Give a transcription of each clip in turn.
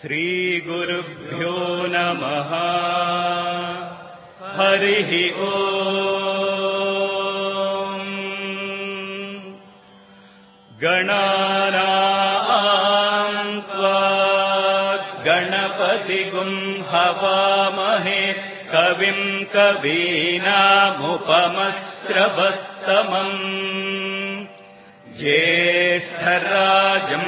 శ్రీగురుభ్యో నమః. హరి ఓం. గణానాం త్వా గణపతిగుం హవామహే కవిం కవీనాముపమశ్రవస్తమం. జ్యేష్ఠరాజం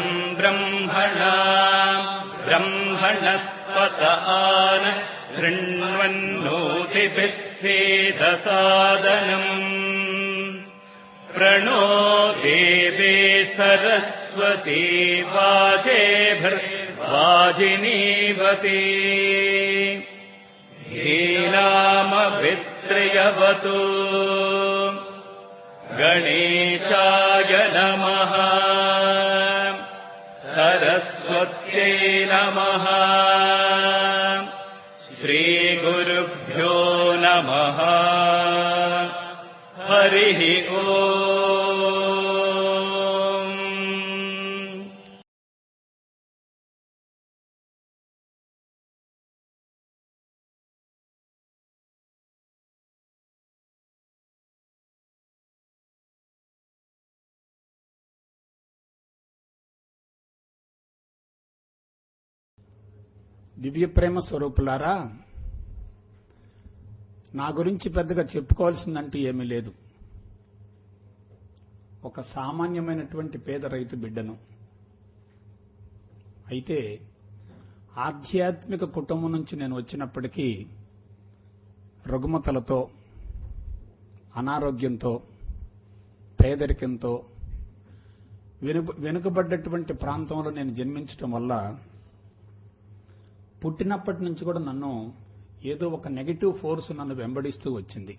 బ్రహ్మణస్పత ఆన శృణ్వన్నోతిభిः సేదసాదనం. ప్రణో దేవే సరస్వతీ వాజేభిర్వాజినీవతి. ధీనామభిత్రయవతు. గణేశాయ నమః. సరస్వత్యై నమః. శ్రీగురుభ్యో నమః. హరి ఓం. దివ్య ప్రేమ స్వరూపులారా, నా గురించి పెద్దగా చెప్పుకోవాల్సిందంటూ ఏమీ లేదు. ఒక సామాన్యమైనటువంటి పేద రైతు బిడ్డను. అయితే ఆధ్యాత్మిక కుటుంబం నుంచి నేను వచ్చినప్పటికీ రుగ్మతలతో, అనారోగ్యంతో, పేదరికంతో, వెనుకబడ్డటువంటి ప్రాంతంలో నేను జన్మించడం వల్ల పుట్టినప్పటి నుంచి కూడా నన్ను ఏదో ఒక నెగటివ్ ఫోర్స్ నన్ను వెంబడిస్తూ వచ్చింది.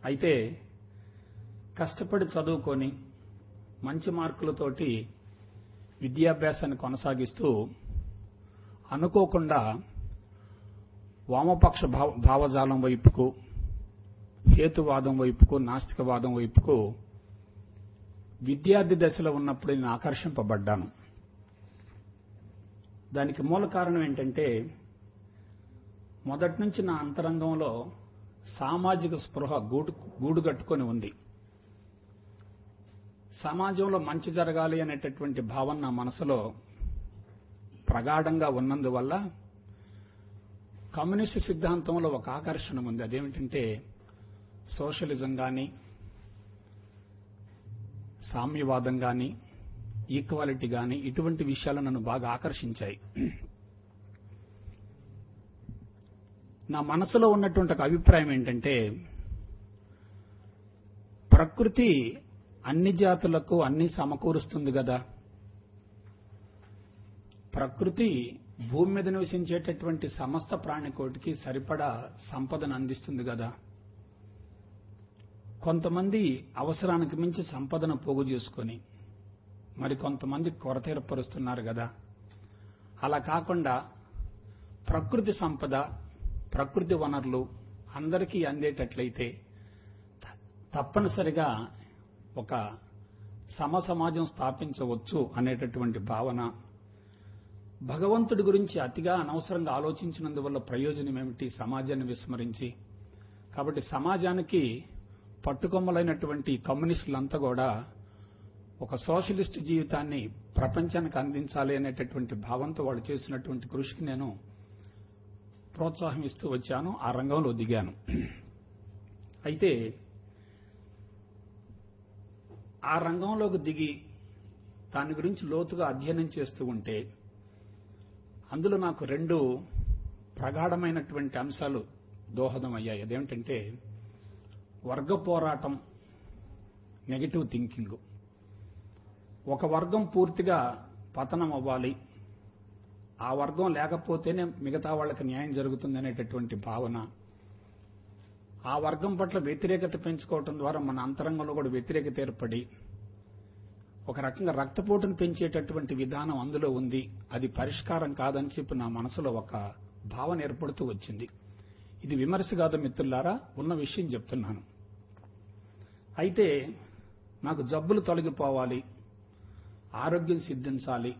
అయితే కష్టపడి చదువుకొని మంచి మార్కులతోటి విద్యాభ్యాసాన్ని కొనసాగిస్తూ అనుకోకుండా వామపక్ష భావజాలం వైపుకు, హేతువాదం వైపుకు, నాస్తికవాదం వైపుకు విద్యార్థి దశలో ఉన్నప్పుడు నేను ఆకర్షింపబడ్డాను. దానికి మూల కారణం ఏంటంటే, మొదటి నుంచి నా అంతరంగంలో సామాజిక స్పృహ గూడుగట్టుకొని ఉంది. సమాజంలో మంచి జరగాలి అనేటటువంటి భావన నా మనసులో ప్రగాఢంగా ఉన్నందువల్ల కమ్యూనిస్టు సిద్ధాంతంలో ఒక ఆకర్షణ ఉంది. అదేమిటంటే సోషలిజం కానీ, సామ్యవాదం కానీ, ఈక్వాలిటీ కానీ, ఇటువంటి విషయాలు నన్ను బాగా ఆకర్షించాయి. నా మనసులో ఉన్నటువంటి ఒక అభిప్రాయం ఏంటంటే, ప్రకృతి అన్ని జాతులకు అన్ని సమకూరుస్తుంది కదా, ప్రకృతి భూమి మీద నివసించేటటువంటి సమస్త ప్రాణికోటికి సరిపడా సంపదను అందిస్తుంది కదా, కొంతమంది అవసరానికి మించి సంపదను పోగు చేసుకొని మరి కొంతమంది కొరత ఏర్పరుస్తున్నారు కదా, అలా కాకుండా ప్రకృతి సంపద, ప్రకృతి వనరులు అందరికీ అందేటట్లయితే తప్పనిసరిగా ఒక సమాజం స్థాపించవచ్చు అనేటటువంటి భావన. భగవంతుడి గురించి అతిగా అనవసరంగా ఆలోచించినందువల్ల ప్రయోజనం ఏమిటి, సమాజాన్ని విస్మరించి. కాబట్టి సమాజానికి పట్టుకొమ్మలైనటువంటి కమ్యూనిస్టులంతా కూడా ఒక సోషలిస్ట్ జీవితాన్ని ప్రపంచానికి అందించాలి అనేటటువంటి భావంతో వాళ్ళు చేసినటువంటి కృషికి నేను ప్రోత్సాహం ఇస్తూ వచ్చాను, ఆ రంగంలో దిగాను. అయితే ఆ రంగంలోకి దిగి దాని గురించి లోతుగా అధ్యయనం చేస్తూ ఉంటే అందులో నాకు రెండు ప్రగాఢమైనటువంటి అంశాలు దోహదమయ్యాయి. అదేమిటంటే వర్గ పోరాటం, నెగటివ్ థింకింగ్. ఒక వర్గం పూర్తిగా పతనం అవ్వాలి, ఆ వర్గం లేకపోతేనే మిగతా వాళ్ళకి న్యాయం జరుగుతుంది అనేటటువంటి భావన. ఆ వర్గం పట్ల వ్యతిరేకత పెంచుకోవటం ద్వారా మన అంతరంగంలో కూడా వ్యతిరేకత ఏర్పడి ఒక రకంగా రక్తపోటును పెంచేటటువంటి విధానం అందులో ఉంది. అది పరిష్కారం కాదని చెప్పి నా మనసులో ఒక భావన ఏర్పడుతూ వచ్చింది. ఇది విమర్శ కాదు మిత్రులారా, ఉన్న విషయం చెప్తున్నాను. అయితే నాకు జబ్బులు తొలగిపోవాలి, ఆరోగ్యం సిద్ధించాలి,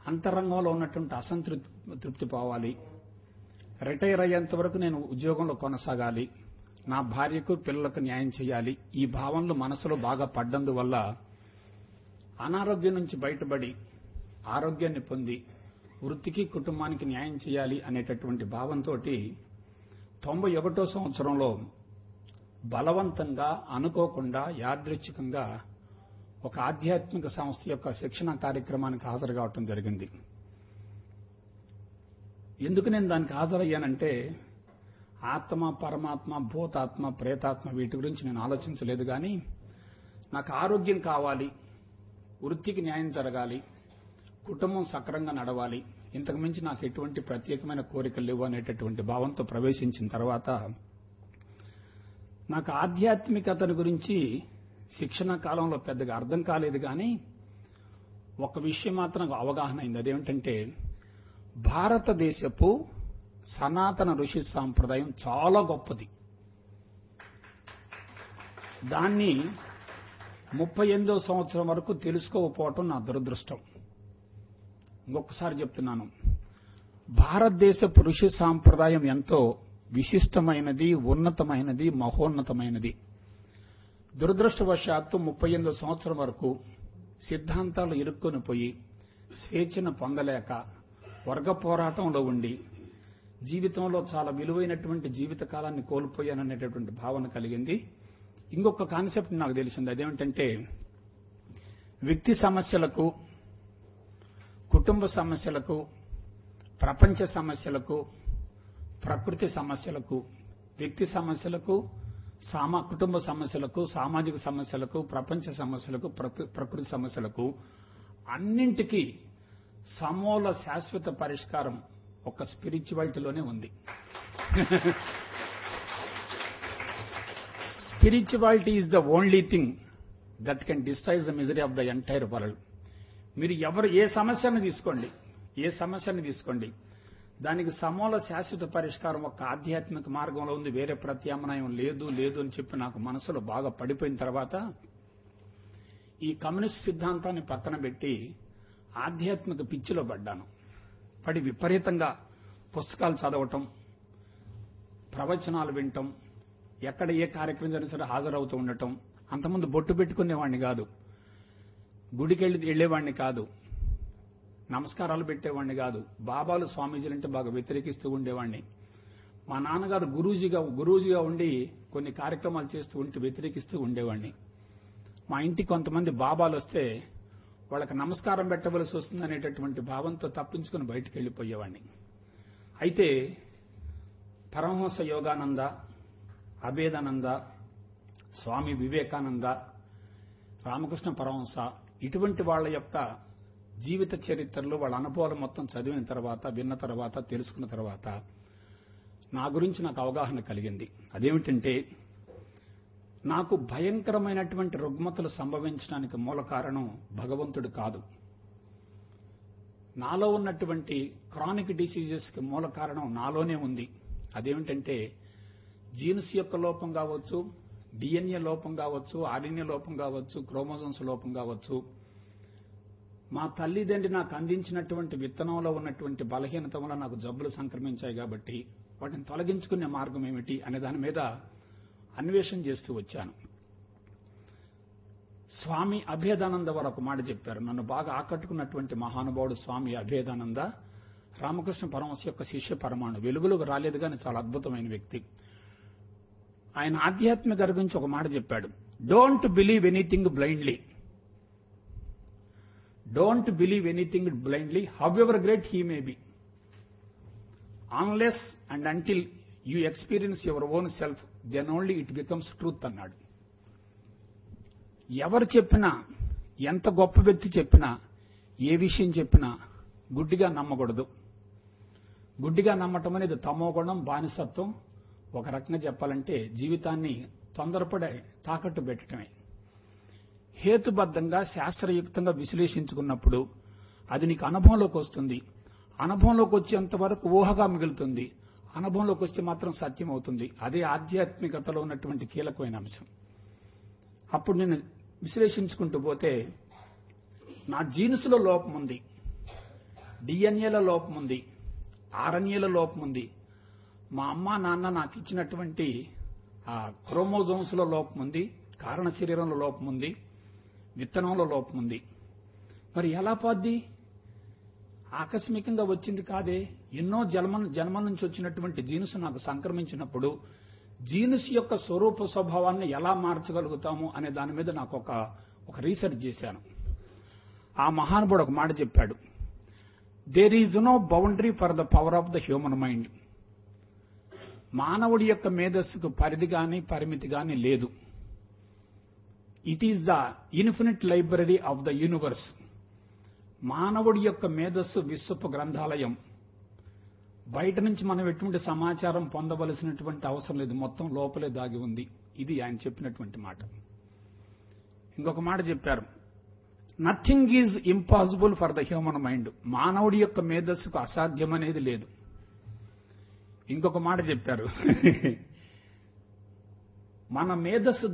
అంతరంగంలో ఉన్నటువంటి అసంతృప్తి పోవాలి, రిటైర్ అయ్యేంత వరకు నేను ఉద్యోగంలో కొనసాగాలి, నా భార్యకు పిల్లలకు న్యాయం చేయాలి, ఈ భావనలు మనసులో బాగా పడ్డందువల్ల అనారోగ్యం నుంచి బయటపడి ఆరోగ్యాన్ని పొంది వృత్తికి కుటుంబానికి న్యాయం చేయాలి అనేటటువంటి భావంతో 91వ సంవత్సరంలో బలవంతంగా అనుకోకుండా యాదృచ్ఛికంగా ఒక ఆధ్యాత్మిక సంస్థ యొక్క శిక్షణ కార్యక్రమానికి హాజరు కావటం జరిగింది. ఎందుకు నేను దానికి హాజరయ్యానంటే ఆత్మ, పరమాత్మ, భూతాత్మ, ప్రేతాత్మ వీటి గురించి నేను ఆలోచించలేదు. కానీ నాకు ఆరోగ్యం కావాలి, వృత్తికి న్యాయం జరగాలి, కుటుంబం సక్రంగా నడవాలి, ఇంతకు మించి నాకు ఎటువంటి ప్రత్యేకమైన కోరికలు లేవు అనేటటువంటి భావంతో ప్రవేశించిన తర్వాత నాకు ఆధ్యాత్మికతను గురించి శిక్షణ కాలంలో పెద్దగా అర్థం కాలేదు. కానీ ఒక విషయం మాత్రం అవగాహన అయింది. అదేమిటంటే భారతదేశపు సనాతన ఋషి సాంప్రదాయం చాలా గొప్పది. దాన్ని 38వ సంవత్సరం వరకు తెలుసుకోకపోవటం నా దురదృష్టం. ఇంకొకసారి చెప్తున్నాను, భారతదేశపు ఋషి సాంప్రదాయం ఎంతో విశిష్టమైనది, ఉన్నతమైనది, మహోన్నతమైనది. దురదృష్టవశాత్తు 38వ సంవత్సరం వరకు సిద్ధాంతాలు ఇరుక్కొని పోయి స్వేచ్ఛను పొందలేక వర్గ పోరాటంలో ఉండి జీవితంలో చాలా విలువైనటువంటి జీవిత కాలాన్ని కోల్పోయాననేటటువంటి భావన కలిగింది. ఇంకొక కాన్సెప్ట్ నాకు తెలిసింది. అదేమిటంటే వ్యక్తి సమస్యలకు, కుటుంబ సమస్యలకు, ప్రపంచ సమస్యలకు, ప్రకృతి సమస్యలకు, వ్యక్తి సమస్యలకు, కుటుంబ సమస్యలకు, సామాజిక సమస్యలకు, ప్రపంచ సమస్యలకు, ప్రకృతి సమస్యలకు అన్నింటికీ సమూల శాశ్వత పరిష్కారం ఒక స్పిరిచువాలిటీలోనే ఉంది. Spirituality is the only thing that can destroy the misery of the entire world. మీరు ఏ సమస్యను తీసుకోండి, దానికి సమూల శాశ్వత పరిష్కారం ఒక ఆధ్యాత్మిక మార్గంలో ఉంది, వేరే ప్రత్యామ్నాయం లేదు అని చెప్పి నాకు మనసులో బాగా పడిపోయిన తర్వాత ఈ కమ్యూనిస్ట్ సిద్ధాంతాన్ని పక్కన పెట్టి ఆధ్యాత్మిక పిచ్చిలో పడ్డాను. పడి విపరీతంగా పుస్తకాలు చదవటం, ప్రవచనాలు వినటం, ఎక్కడ ఏ కార్యక్రమం జరిగినా సరే హాజరవుతూ ఉండటం. అంతకుముందు బొట్టు పెట్టుకునేవాడిని కాదు, గుడికి వెళ్ళేవాడిని కాదు, నమస్కారాలు పెట్టేవాడిని కాదు, బాబాలు స్వామీజీలంటే బాగా వ్యతిరేకిస్తూ ఉండేవాడిని. మా నాన్నగారు గురూజీగా ఉండి కొన్ని కార్యక్రమాలు చేస్తూ ఉంటే వ్యతిరేకిస్తూ ఉండేవాడిని. మా ఇంటికి కొంతమంది బాబాలు వస్తే వాళ్ళకి నమస్కారం పెట్టవలసి వస్తుందనేటటువంటి భావంతో తప్పించుకుని బయటికి వెళ్ళిపోయేవాడిని. అయితే పరమహంస యోగానంద, అభేదానంద, స్వామి వివేకానంద, రామకృష్ణ పరమహంస ఇటువంటి వాళ్ళ యొక్క జీవిత చరిత్రలు, వాళ్ళ అనుభవాలు మొత్తం చదివిన తర్వాత, విన్న తర్వాత, తెలుసుకున్న తర్వాత నా గురించి నాకు అవగాహన కలిగింది. అదేమిటంటే నాకు భయంకరమైనటువంటి రుగ్మతలు సంభవించడానికి మూల కారణం భగవంతుడు కాదు. నాలో ఉన్నటువంటి క్రానిక్ డిసీజెస్కి మూల కారణం నాలోనే ఉంది. అదేమిటంటే జీన్స్ యొక్క లోపం కావచ్చు, డిఎన్ఏ లోపం కావచ్చు, ఆర్ఎన్ఏ లోపం కావచ్చు, క్రోమోజోమ్స్ లోపం కావచ్చు. మా తల్లిదండ్రి నాకు అందించినటువంటి విత్తనంలో ఉన్నటువంటి బలహీనత వల్ల నాకు జబ్బులు సంక్రమించాయి. కాబట్టి వాటిని తొలగించుకునే మార్గం ఏమిటి అనే దాని మీద అన్వేషణ చేస్తూ వచ్చాను. స్వామి అభేదానంద వారు ఒక మాట చెప్పారు. నన్ను బాగా ఆకట్టుకున్నటువంటి మహానుభావుడు స్వామి అభేదానంద, రామకృష్ణ పరమహంస యొక్క శిష్య పరమాణు. వెలుగులోకి రాలేదు కానీ చాలా అద్భుతమైన వ్యక్తి. ఆయన ఆధ్యాత్మిక గురించి ఒక మాట చెప్పాడు. Don't believe anything blindly. Don't believe anything blindly, however great he may be, unless and until you experience your own self, then only it becomes truth అన్నాడు. ఎవరు చెప్పినా, ఎంత గొప్ప వ్యక్తి చెప్పినా, ఏ విషయం చెప్పినా గుడ్డిగా నమ్మకూడదు. గుడ్డిగా నమ్మటం అనేది తమోగుణం, బానిసత్వం. ఒక రకంగా చెప్పాలంటే జీవితాన్ని తొందరపడి తాకట్టు పెట్టడమే. హేతుబద్ధంగా, శాస్త్రయుక్తంగా విశ్లేషించుకున్నప్పుడు అది నీకు అనుభవంలోకి వస్తుంది. అనుభవంలోకి వచ్చేంత వరకు ఊహగా మిగులుతుంది. అనుభవంలోకి వస్తే మాత్రం సత్యం అవుతుంది. అదే ఆధ్యాత్మికతలో ఉన్నటువంటి కీలకమైన అంశం. అప్పుడు నేను విశ్లేషించుకుంటూ పోతే నా జీన్స్లో లోపం ఉంది. డిఎన్ఏల లోపం ఉంది, ఆర్ఎన్ఏల లోపం ఉంది, మా అమ్మ నాన్న నాకు ఇచ్చినటువంటి ఆ క్రోమోజోమ్స్లో లోపం ఉంది, కారణ శరీరంలో లోపం ఉంది, విత్తనంలో లోపం ఉంది. మరి ఎలా పోద్ది? ఆకస్మికంగా వచ్చింది కాదే. ఎన్నో జన్మల నుంచి వచ్చినటువంటి జీన్స్ నాకు సంక్రమించినప్పుడు జీన్స్ యొక్క స్వరూప స్వభావాన్ని ఎలా మార్చగలుగుతాము అనే దాని మీద నాకు ఒక రీసెర్చ్ చేశాను. ఆ మహానుభావుడు ఒక మాట చెప్పాడు, there is no boundary for the power of the human mind. మానవుడి యొక్క మేధస్సుకు పరిధి గాని పరిమితి గాని లేదు. It is the infinite library of the universe. మానవుడి యొక్క మేధస్సు విశ్వపు గ్రంథాలయం. బయట నుంచి మనం ఎటువంటి సమాచారం పొందవలసినటువంటి అవసరం లేదు, మొత్తం లోపలే దాగి ఉంది. ఇది ఆయన చెప్పినటువంటి మాట. ఇంకొక మాట చెప్పారు, nothing is impossible for the human mind. మానవుడి యొక్క మేధస్సుకు అసాధ్యమనేది లేదు. ఇంకొక మాట చెప్పారు, మన మేధస్సు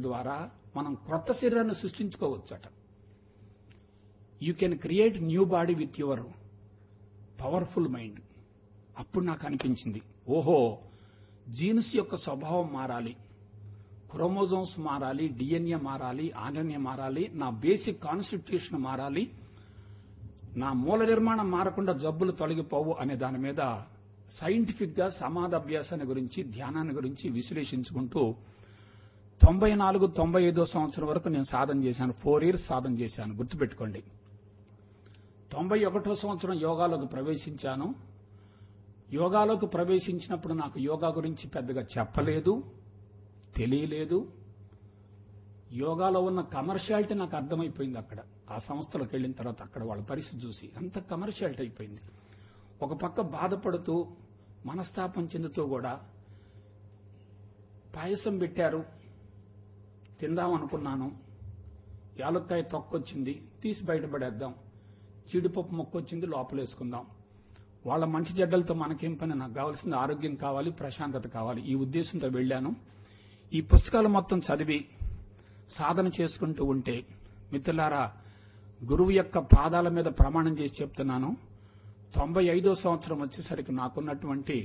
ద్వారా మనం కొత్త శరీరాన్ని సృష్టించుకోవచ్చట. You can create new body with your powerful mind. అప్పుడు నాకు అనిపించింది, ఓహో, జీన్స్ యొక్క స్వభావం మారాలి, క్రోమోజోమ్స్ మారాలి, డిఎన్ఏ మారాలి, ఆర్ఎన్ఏ మారాలి, నా బేసిక్ కాన్స్టిట్యూషన్ మారాలి, నా మూల నిర్మాణం మారకుండా జబ్బులు తొలగిపోవు అనే దాని మీద సైంటిఫిక్ గా సమాధి అభ్యాసాన్ని గురించి, ధ్యానాన్ని గురించి విశ్లేషించుకుంటూ 94-95 సంవత్సరం వరకు నేను సాధన చేశాను. 4 years సాధన చేశాను, గుర్తుపెట్టుకోండి. 91 సంవత్సరం యోగాలోకి ప్రవేశించాను. యోగాలోకి ప్రవేశించినప్పుడు నాకు యోగా గురించి పెద్దగా చెప్పలేదు, తెలియలేదు. యోగాలో ఉన్న కమర్షియాలిటీ నాకు అర్థమైపోయింది అక్కడ. ఆ సంస్థలకు వెళ్ళిన తర్వాత అక్కడ వాళ్ళ పరిస్థితి చూసి అంత కమర్షియాలిటీ అయిపోయింది. ఒక పక్క బాధపడుతూ మనస్తాపం చెందుతూ కూడా పాయసం పెట్టారు, తిందామనుకున్నాను. యాలక్కాయ తొక్కొచ్చింది, తీసి బయటపడేద్దాం. జీడిపప్పు మొక్కొచ్చింది, లోపలేసుకుందాం. వాళ్ళ మంచి చెడ్డలతో మనకేం పని, నాకు కావాల్సింది ఆరోగ్యం కావాలి, ప్రశాంతత కావాలి. ఈ ఉద్దేశంతో వెళ్ళాను. ఈ పుస్తకాలు మొత్తం చదివి సాధన చేసుకుంటూ ఉంటే, మిత్రులారా, గురువు యొక్క పాదాల మీద ప్రమాణం చేసి చెప్తున్నాను, 95 సంవత్సరం వచ్చేసరికి నాకున్నటువంటి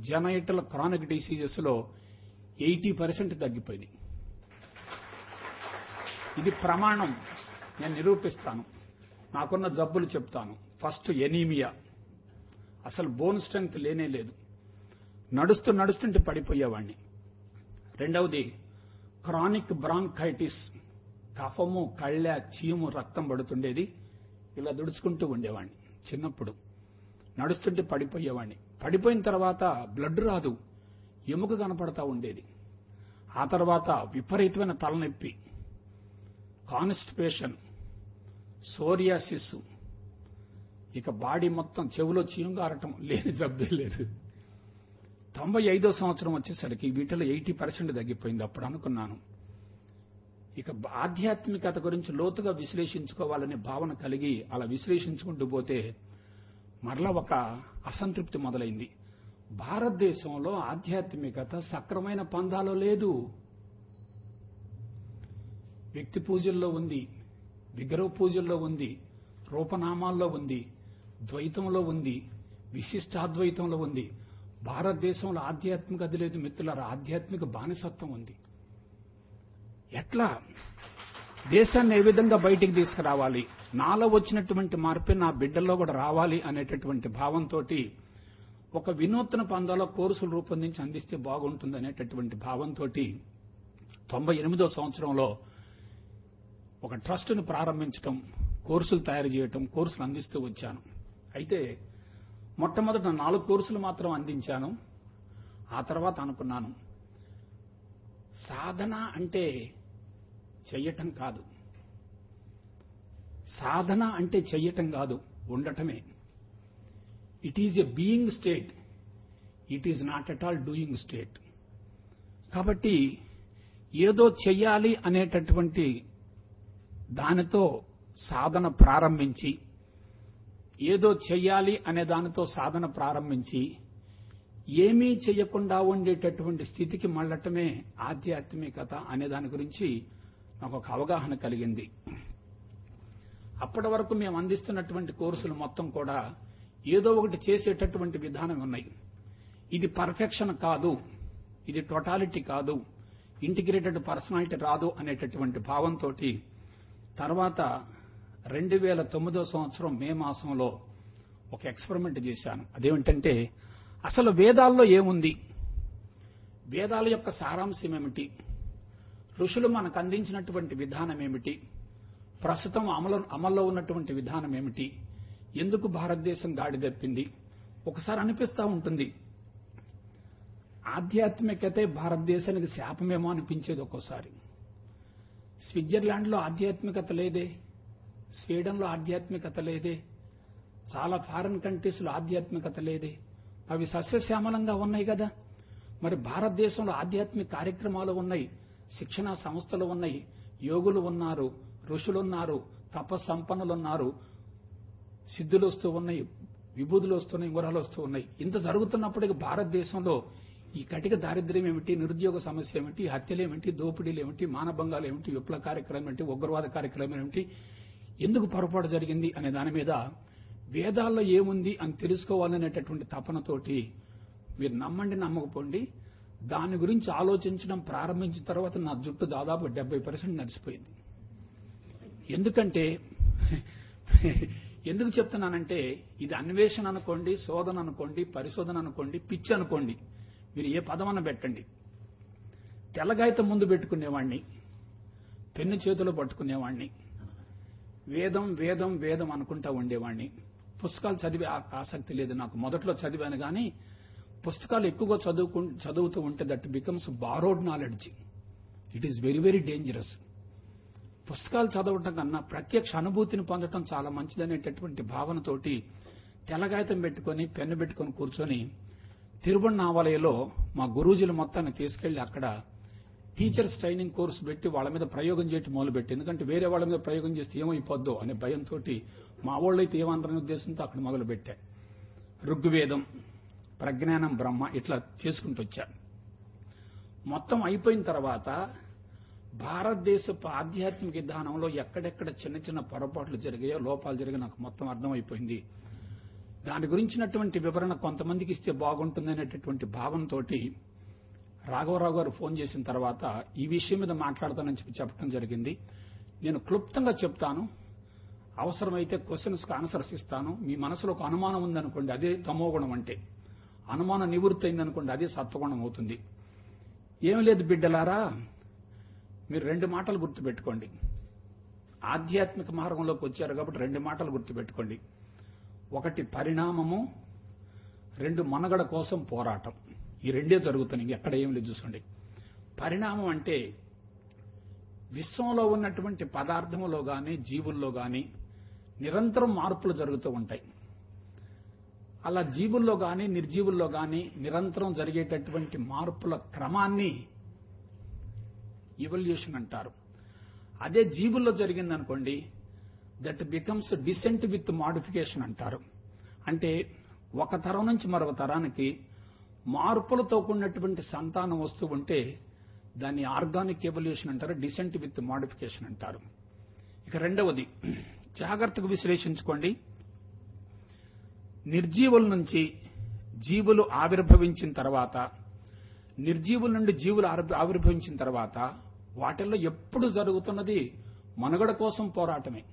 జనైటల్ క్రానిక్ డిసీజెస్ లో 80% తగ్గిపోయింది. ఇది ప్రమాణం, నేను నిరూపిస్తాను. నాకున్న జబ్బులు చెప్తాను. ఫస్ట్ ఎనీమియా, అసలు బోన్ స్ట్రెంగ్త్ లేనే లేదు, నడుస్తుంటే పడిపోయేవాడిని. రెండవది క్రానిక్ బ్రాంకైటిస్, కఫము, కళ్ళ, చీము, రక్తం పడుతుండేది. ఇలా దుడుచుకుంటూ ఉండేవాడిని. చిన్నప్పుడు నడుస్తుంటే పడిపోయేవాడిని. పడిపోయిన తర్వాత బ్లడ్ రాదు, ఎముక కనపడతా ఉండేది. ఆ తర్వాత విపరీతమైన తలనొప్పి, కాన్స్టిపేషన్, సోరియాసిస్, ఇక బాడీ మొత్తం చెవులో చీంగారటం, లేని జబ్బే లేదు. 95 సంవత్సరం వచ్చేసరికి వీటిలో 80% తగ్గిపోయింది. అప్పుడు అనుకున్నాను, ఇక ఆధ్యాత్మికత గురించి లోతుగా విశ్లేషించుకోవాలనే భావన కలిగి అలా విశ్లేషించుకుంటూ పోతే మరలా ఒక అసంతృప్తి మొదలైంది. భారతదేశంలో ఆధ్యాత్మికత సక్రమైన పందాలో లేదు. వ్యక్తి పూజల్లో ఉంది, విగ్రహ పూజల్లో ఉంది, రూపనామాల్లో ఉంది, ద్వైతంలో ఉంది, విశిష్టాద్వైతంలో ఉంది. భారతదేశంలో ఆధ్యాత్మికత లేదు మిత్రులారా, ఆధ్యాత్మిక బానిసత్వం ఉంది. ఎట్లా దేశాన్ని ఏ విధంగా బయటికి తీసుకురావాలి, నాలో వచ్చినటువంటి మార్పే నా బిడ్డల్లో కూడా రావాలి అనేటటువంటి భావంతో ఒక వినూత్న పందాలో కోర్సులు రూపొందించి అందిస్తే బాగుంటుంది అనేటటువంటి భావంతో 98 సంవత్సరంలో ఒక ట్రస్టును ప్రారంభించడం, కోర్సులు తయారు చేయటం, కోర్సులు అందిస్తూ వచ్చాను. అయితే మొట్టమొదట 4 కోర్సులు మాత్రం అందించాను. ఆ తర్వాత అనుకున్నాను, సాధన అంటే చెయ్యటం కాదు, సాధన అంటే చెయ్యటం కాదు, ఉండటమే. It is a being state, it is not at all doing state. కాబట్టి ఏదో చెయ్యాలి అనేటటువంటి దానితో సాధన ప్రారంభించి, ఏదో చెయ్యాలి అనే దానితో సాధన ప్రారంభించి ఏమీ చెయ్యకుండా ఉండేటటువంటి స్థితికి మళ్ళటమే ఆధ్యాత్మికత అనే దాని గురించి నాకు ఒక అవగాహన కలిగింది. అప్పటి వరకు మేము అందిస్తున్నటువంటి కోర్సులు మొత్తం కూడా ఏదో ఒకటి చేసేటటువంటి విధానం ఉన్నాయి. ఇది పర్ఫెక్షన్ కాదు, ఇది టోటాలిటీ కాదు, ఇంటిగ్రేటెడ్ పర్సనాలిటీ రాదు అనేటటువంటి భావంతో తర్వాత 2009 సంవత్సరం మే మాసంలో ఒక ఎక్స్పెరిమెంట్ చేశాను. అదేమిటంటే అసలు వేదాల్లో ఏముంది, వేదాల యొక్క సారాంశం ఏమిటి, ఋషులు మనకు అందించినటువంటి విధానం ఏమిటి, ప్రస్తుతం అమల్లో ఉన్నటువంటి విధానం ఏమిటి, ఎందుకు భారతదేశం గాడి తప్పింది. ఒకసారి అనిపిస్తూ ఉంటుంది, ఆధ్యాత్మికతే భారతదేశానికి శాపమేమో అనిపించేది ఒక్కోసారి. స్విట్జర్లాండ్లో ఆధ్యాత్మికత లేదే, స్వీడన్లో ఆధ్యాత్మికత లేదే, చాలా ఫారిన్ కంట్రీస్లో ఆధ్యాత్మికత లేదే, అవి సస్యశ్యామలంగా ఉన్నాయి కదా. మరి భారతదేశంలో ఆధ్యాత్మిక కార్యక్రమాలు ఉన్నాయి, శిక్షణా సంస్థలు ఉన్నాయి, యోగులు ఉన్నారు, ఋషులున్నారు, తపస్సంపన్నులున్నారు, సిద్ధులు వస్తూ ఉన్నాయి, విభూతులు వస్తున్నాయి, గుర్రాలు వస్తూ ఉన్నాయి. ఇంత జరుగుతున్నప్పటికీ భారతదేశంలో ఈ కటిక దారిద్ర్యం ఏమిటి, నిరుద్యోగ సమస్య ఏమిటి, హత్యలేమిటి, దోపిడీలు ఏమిటి, మానభంగాలు ఏమిటి, విప్లవ కార్యక్రమం ఏమిటి, ఉగ్రవాద కార్యక్రమం ఏమిటి, ఎందుకు పొరపాటు జరిగింది అనే దాని మీద వేదాల్లో ఏముంది అని తెలుసుకోవాలనేటటువంటి తపనతోటి మీరు నమ్మండి నమ్మకపోండి దాని గురించి ఆలోచించడం ప్రారంభించిన తర్వాత నా జుట్టు దాదాపు 70% నడిచిపోయింది. ఎందుకు చెప్తున్నానంటే ఇది అన్వేషణ అనుకోండి, శోధన అనుకోండి, పరిశోధన అనుకోండి, పిచ్చి అనుకోండి, మీరు ఏ పదమన్న పెట్టండి. తెల్లగాయత ముందు పెట్టుకునేవాణ్ణి, పెన్ను చేతిలో పట్టుకునేవాణ్ణి, వేదం వేదం వేదం అనుకుంటా ఉండేవాణ్ణి. పుస్తకాలు చదివే ఆసక్తి లేదు నాకు. మొదట్లో చదివాను కానీ పుస్తకాలు ఎక్కువగా చదువుతూ ఉంటే that becomes borrowed knowledge. It is very very dangerous. పుస్తకాలు చదవటం కన్నా ప్రత్యక్ష అనుభూతిని పొందడం చాలా మంచిదనేటటువంటి భావనతోటి తెల్లగాయతం పెట్టుకొని పెన్ను పెట్టుకొని కూర్చొని తిరువణ్ణామలైలో మా గురూజీల మొత్తాన్ని తీసుకెళ్లి అక్కడ టీచర్స్ ట్రైనింగ్ కోర్సు పెట్టి వాళ్ళ మీద ప్రయోగం చేయటం మొదలుపెట్టి, ఎందుకంటే వేరే వాళ్ళ మీద ప్రయోగం చేస్తే ఏమైపోద్దో అనే భయంతో మా వాళ్ళు అయితే ఏమన్నారనే ఉద్దేశంతో అక్కడ మొదలుపెట్టా. ఋగ్వేదం, ప్రజ్ఞానం, బ్రహ్మ ఇట్లా చేసుకుంటూ వచ్చా. మొత్తం అయిపోయిన తర్వాత భారతదేశపు ఆధ్యాత్మిక విధానంలో ఎక్కడెక్కడ చిన్న చిన్న పొరపాట్లు జరిగాయో, లోపాలు జరిగాయో నాకు మొత్తం అర్థమైపోయింది. దాని గురించినటువంటి వివరణ కొంతమందికి ఇస్తే బాగుంటుందనేటటువంటి భావంతో రాఘవరావు గారు ఫోన్ చేసిన తర్వాత ఈ విషయం మీద మాట్లాడతానని చెప్పడం జరిగింది. నేను క్లుప్తంగా చెప్తాను, అవసరమైతే క్వశ్చన్స్కి ఆన్సర్స్ ఇస్తాను. మీ మనసులో ఒక అనుమానం ఉందనుకోండి, అదే తమోగుణం అంటే. అనుమానం నివృత్తి అయిందనుకోండి, అదే సత్వగుణం అవుతుంది. ఏమి లేదు బిడ్డలారా, మీరు 2 మాటలు గుర్తుపెట్టుకోండి. ఆధ్యాత్మిక మార్గంలోకి వచ్చారు కాబట్టి 2 మాటలు గుర్తుపెట్టుకోండి. 1 పరిణామము, 2 మనుగడ కోసం పోరాటం. ఈ 2 జరుగుతున్నాయి, ఎక్కడ ఏం లేదు చూసుకోండి. పరిణామం అంటే విశ్వంలో ఉన్నటువంటి పదార్థంలో కానీ జీవుల్లో కానీ నిరంతరం మార్పులు జరుగుతూ ఉంటాయి. అలా జీవుల్లో కానీ నిర్జీవుల్లో కానీ నిరంతరం జరిగేటటువంటి మార్పుల క్రమాన్ని ఇవల్యూషన్ అంటారు. అదే జీవుల్లో జరిగిందనుకోండి, that becomes descent with modification అంటారు. అంటే ఒక తరం నుంచి మరొక తరానికి మార్పులతో కూడినటువంటి సంతానం వస్తూ ఉంటే దాన్ని ఆర్గానిక్ ఎవల్యూషన్ అంటారు, డిసెంట్ విత్ మాడిఫికేషన్ అంటారు. ఇక రెండవది జాగ్రత్తగా విశ్లేషించుకోండి. నిర్జీవుల నుంచి జీవులు ఆవిర్భవించిన తర్వాత, నిర్జీవుల నుండి జీవులు ఆవిర్భవించిన తర్వాత వాటిల్లో ఎప్పుడు జరుగుతున్నది మనుగడ కోసం పోరాటమే.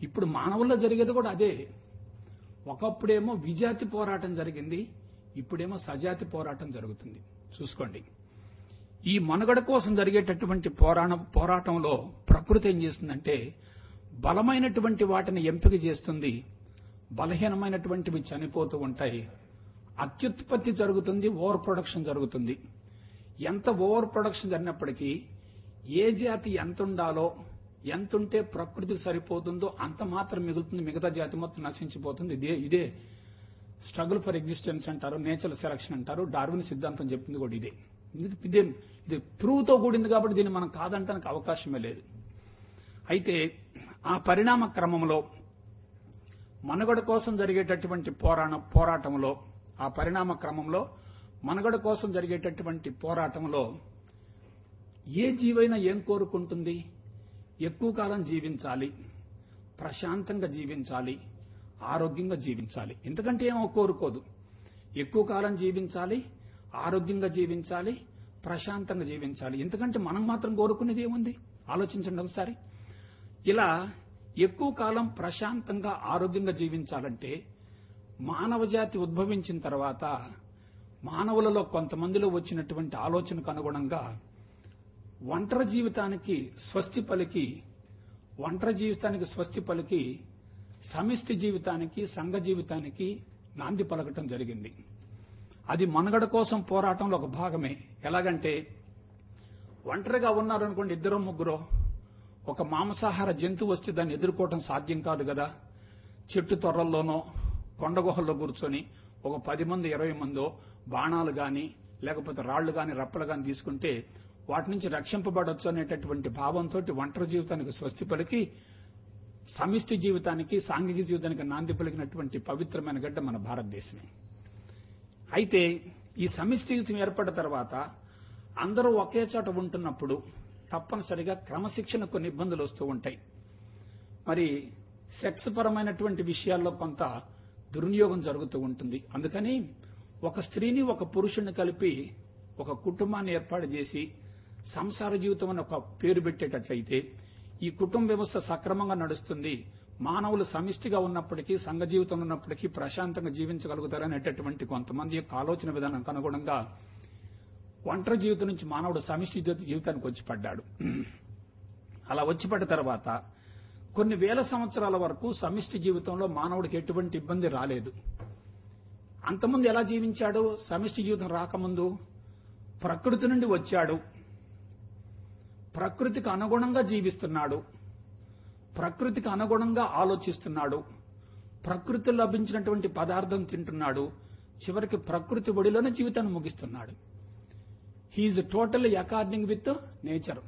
ఇప్పుడు మానవుల్లో జరిగేది కూడా అదే. ఒకప్పుడేమో విజాతి పోరాటం జరిగింది, ఇప్పుడేమో సజాతి పోరాటం జరుగుతుంది. చూసుకోండి, ఈ మనుగడ కోసం జరిగేటటువంటి పోరాటంలో ప్రకృతి ఏం చేస్తుందంటే బలమైనటువంటి వాటిని ఎంపిక చేస్తుంది, బలహీనమైనటువంటివి చనిపోతూ ఉంటాయి. అత్యుత్పత్తి జరుగుతుంది, ఓవర్ ప్రొడక్షన్ జరుగుతుంది. ఎంత ఓవర్ ప్రొడక్షన్ జరిగినప్పటికీ ఏ జాతి ఎంత ఉండాలో, ఎంతుంటే ప్రకృతికి సరిపోతుందో అంత మాత్రం మిగులుతుంది, మిగతా జాతి మొత్తం నశించిపోతుంది. ఇదే స్ట్రగుల్ ఫర్ ఎగ్జిస్టెన్స్ అంటారు, నేచురల్ సెలక్షన్ అంటారు. డార్విన్ సిద్ధాంతం చెప్పింది కూడా ఇదే. ఇది ప్రూవ్తో కూడింది కాబట్టి దీన్ని మనం కాదంటానికి అవకాశమే లేదు. అయితే ఆ పరిణామ క్రమంలో మనుగడ కోసం జరిగేటటువంటి పోరాటంలో, ఆ పరిణామ క్రమంలో మనుగడ కోసం జరిగేటటువంటి పోరాటంలో ఏ జీవైనా ఏం కోరుకుంటుంది? ఎక్కువ కాలం జీవించాలి, ప్రశాంతంగా జీవించాలి, ఆరోగ్యంగా జీవించాలి. ఎందుకంటే ఏమో కోరుకోదు. ఎక్కువ కాలం జీవించాలి, ఆరోగ్యంగా జీవించాలి, ప్రశాంతంగా జీవించాలి. ఎందుకంటే మనం మాత్రం కోరుకునేది ఏముంది? ఆలోచించండి ఒకసారి. ఇలా ఎక్కువ కాలం ప్రశాంతంగా ఆరోగ్యంగా జీవించాలంటే మానవ జాతి ఉద్భవించిన తర్వాత మానవులలో కొంతమందిలో వచ్చినటువంటి ఆలోచనకు అనుగుణంగా ఒంటరి జీవితానికి స్వస్తి పలికి సమిష్టి జీవితానికి, సంఘ జీవితానికి నాంది పలకటం జరిగింది. అది మనుగడ కోసం పోరాటంలో ఒక భాగమే. ఎలాగంటే ఒంటరిగా ఉన్నారనుకోండి, ఇద్దరో ముగ్గురో, ఒక మాంసాహార జంతువు వస్తే దాన్ని ఎదుర్కోవటం సాధ్యం కాదు కదా. చెట్టు తొర్రల్లోనో కొండ గుహల్లో కూర్చొని ఒక 10 మంది 20 మందో బాణాలు గాని లేకపోతే రాళ్లు గాని రప్పలు గాని తీసుకుంటే వాటి నుంచి రక్షింపబడొచ్చు అనేటటువంటి భావంతో ఒంటరి జీవితానికి స్వస్తి పలికి సమిష్టి జీవితానికి, సాంఘిక జీవితానికి నాంది పలికినటువంటి పవిత్రమైన గడ్డ మన భారతదేశమే. అయితే ఈ సమిష్టి జీవితం ఏర్పడిన తర్వాత అందరూ ఒకే చోట ఉంటున్నప్పుడు తప్పనిసరిగా క్రమశిక్షణ కొన్ని ఇబ్బందులు వస్తూ ఉంటాయి. మరి సెక్స్ పరమైనటువంటి విషయాల్లో కొంత దుర్వినియోగం జరుగుతూ ఉంటుంది. అందుకని ఒక స్త్రీని ఒక పురుషుణ్ణి కలిపి ఒక కుటుంబాన్ని ఏర్పాటు చేసి సంసార జీవితం అని ఒక పేరు పెట్టేటట్లయితే ఈ కుటుంబ వ్యవస్థ సక్రమంగా నడుస్తుంది. మానవులు సమిష్టిగా ఉన్నప్పటికీ, సంఘ జీవితంలో ఉన్నప్పటికీ ప్రశాంతంగా జీవించగలుగుతారనేటటువంటి కొంతమంది యొక్క ఆలోచన విధానానికి అనుగుణంగా ఒంటరి జీవితం నుంచి మానవుడు సమిష్టి జీవితానికి వచ్చి పడ్డాడు. అలా వచ్చి పడ్డ తర్వాత కొన్ని వేల సంవత్సరాల వరకు సమిష్టి జీవితంలో మానవుడికి ఎటువంటి ఇబ్బంది రాలేదు. అంతకుముందు ఎలా జీవించాడు? సమిష్టి జీవితం రాకముందు ప్రకృతి నుండి వచ్చాడు, ప్రకృతికి అనుగుణంగా జీవిస్తున్నాడు, ప్రకృతికి అనుగుణంగా ఆలోచిస్తున్నాడు, ప్రకృతిలో లభించినటువంటి పదార్థం తింటున్నాడు, చివరికి ప్రకృతి ఒడిలోనే జీవితాన్ని ముగిస్తున్నాడు. He is totally according with nature.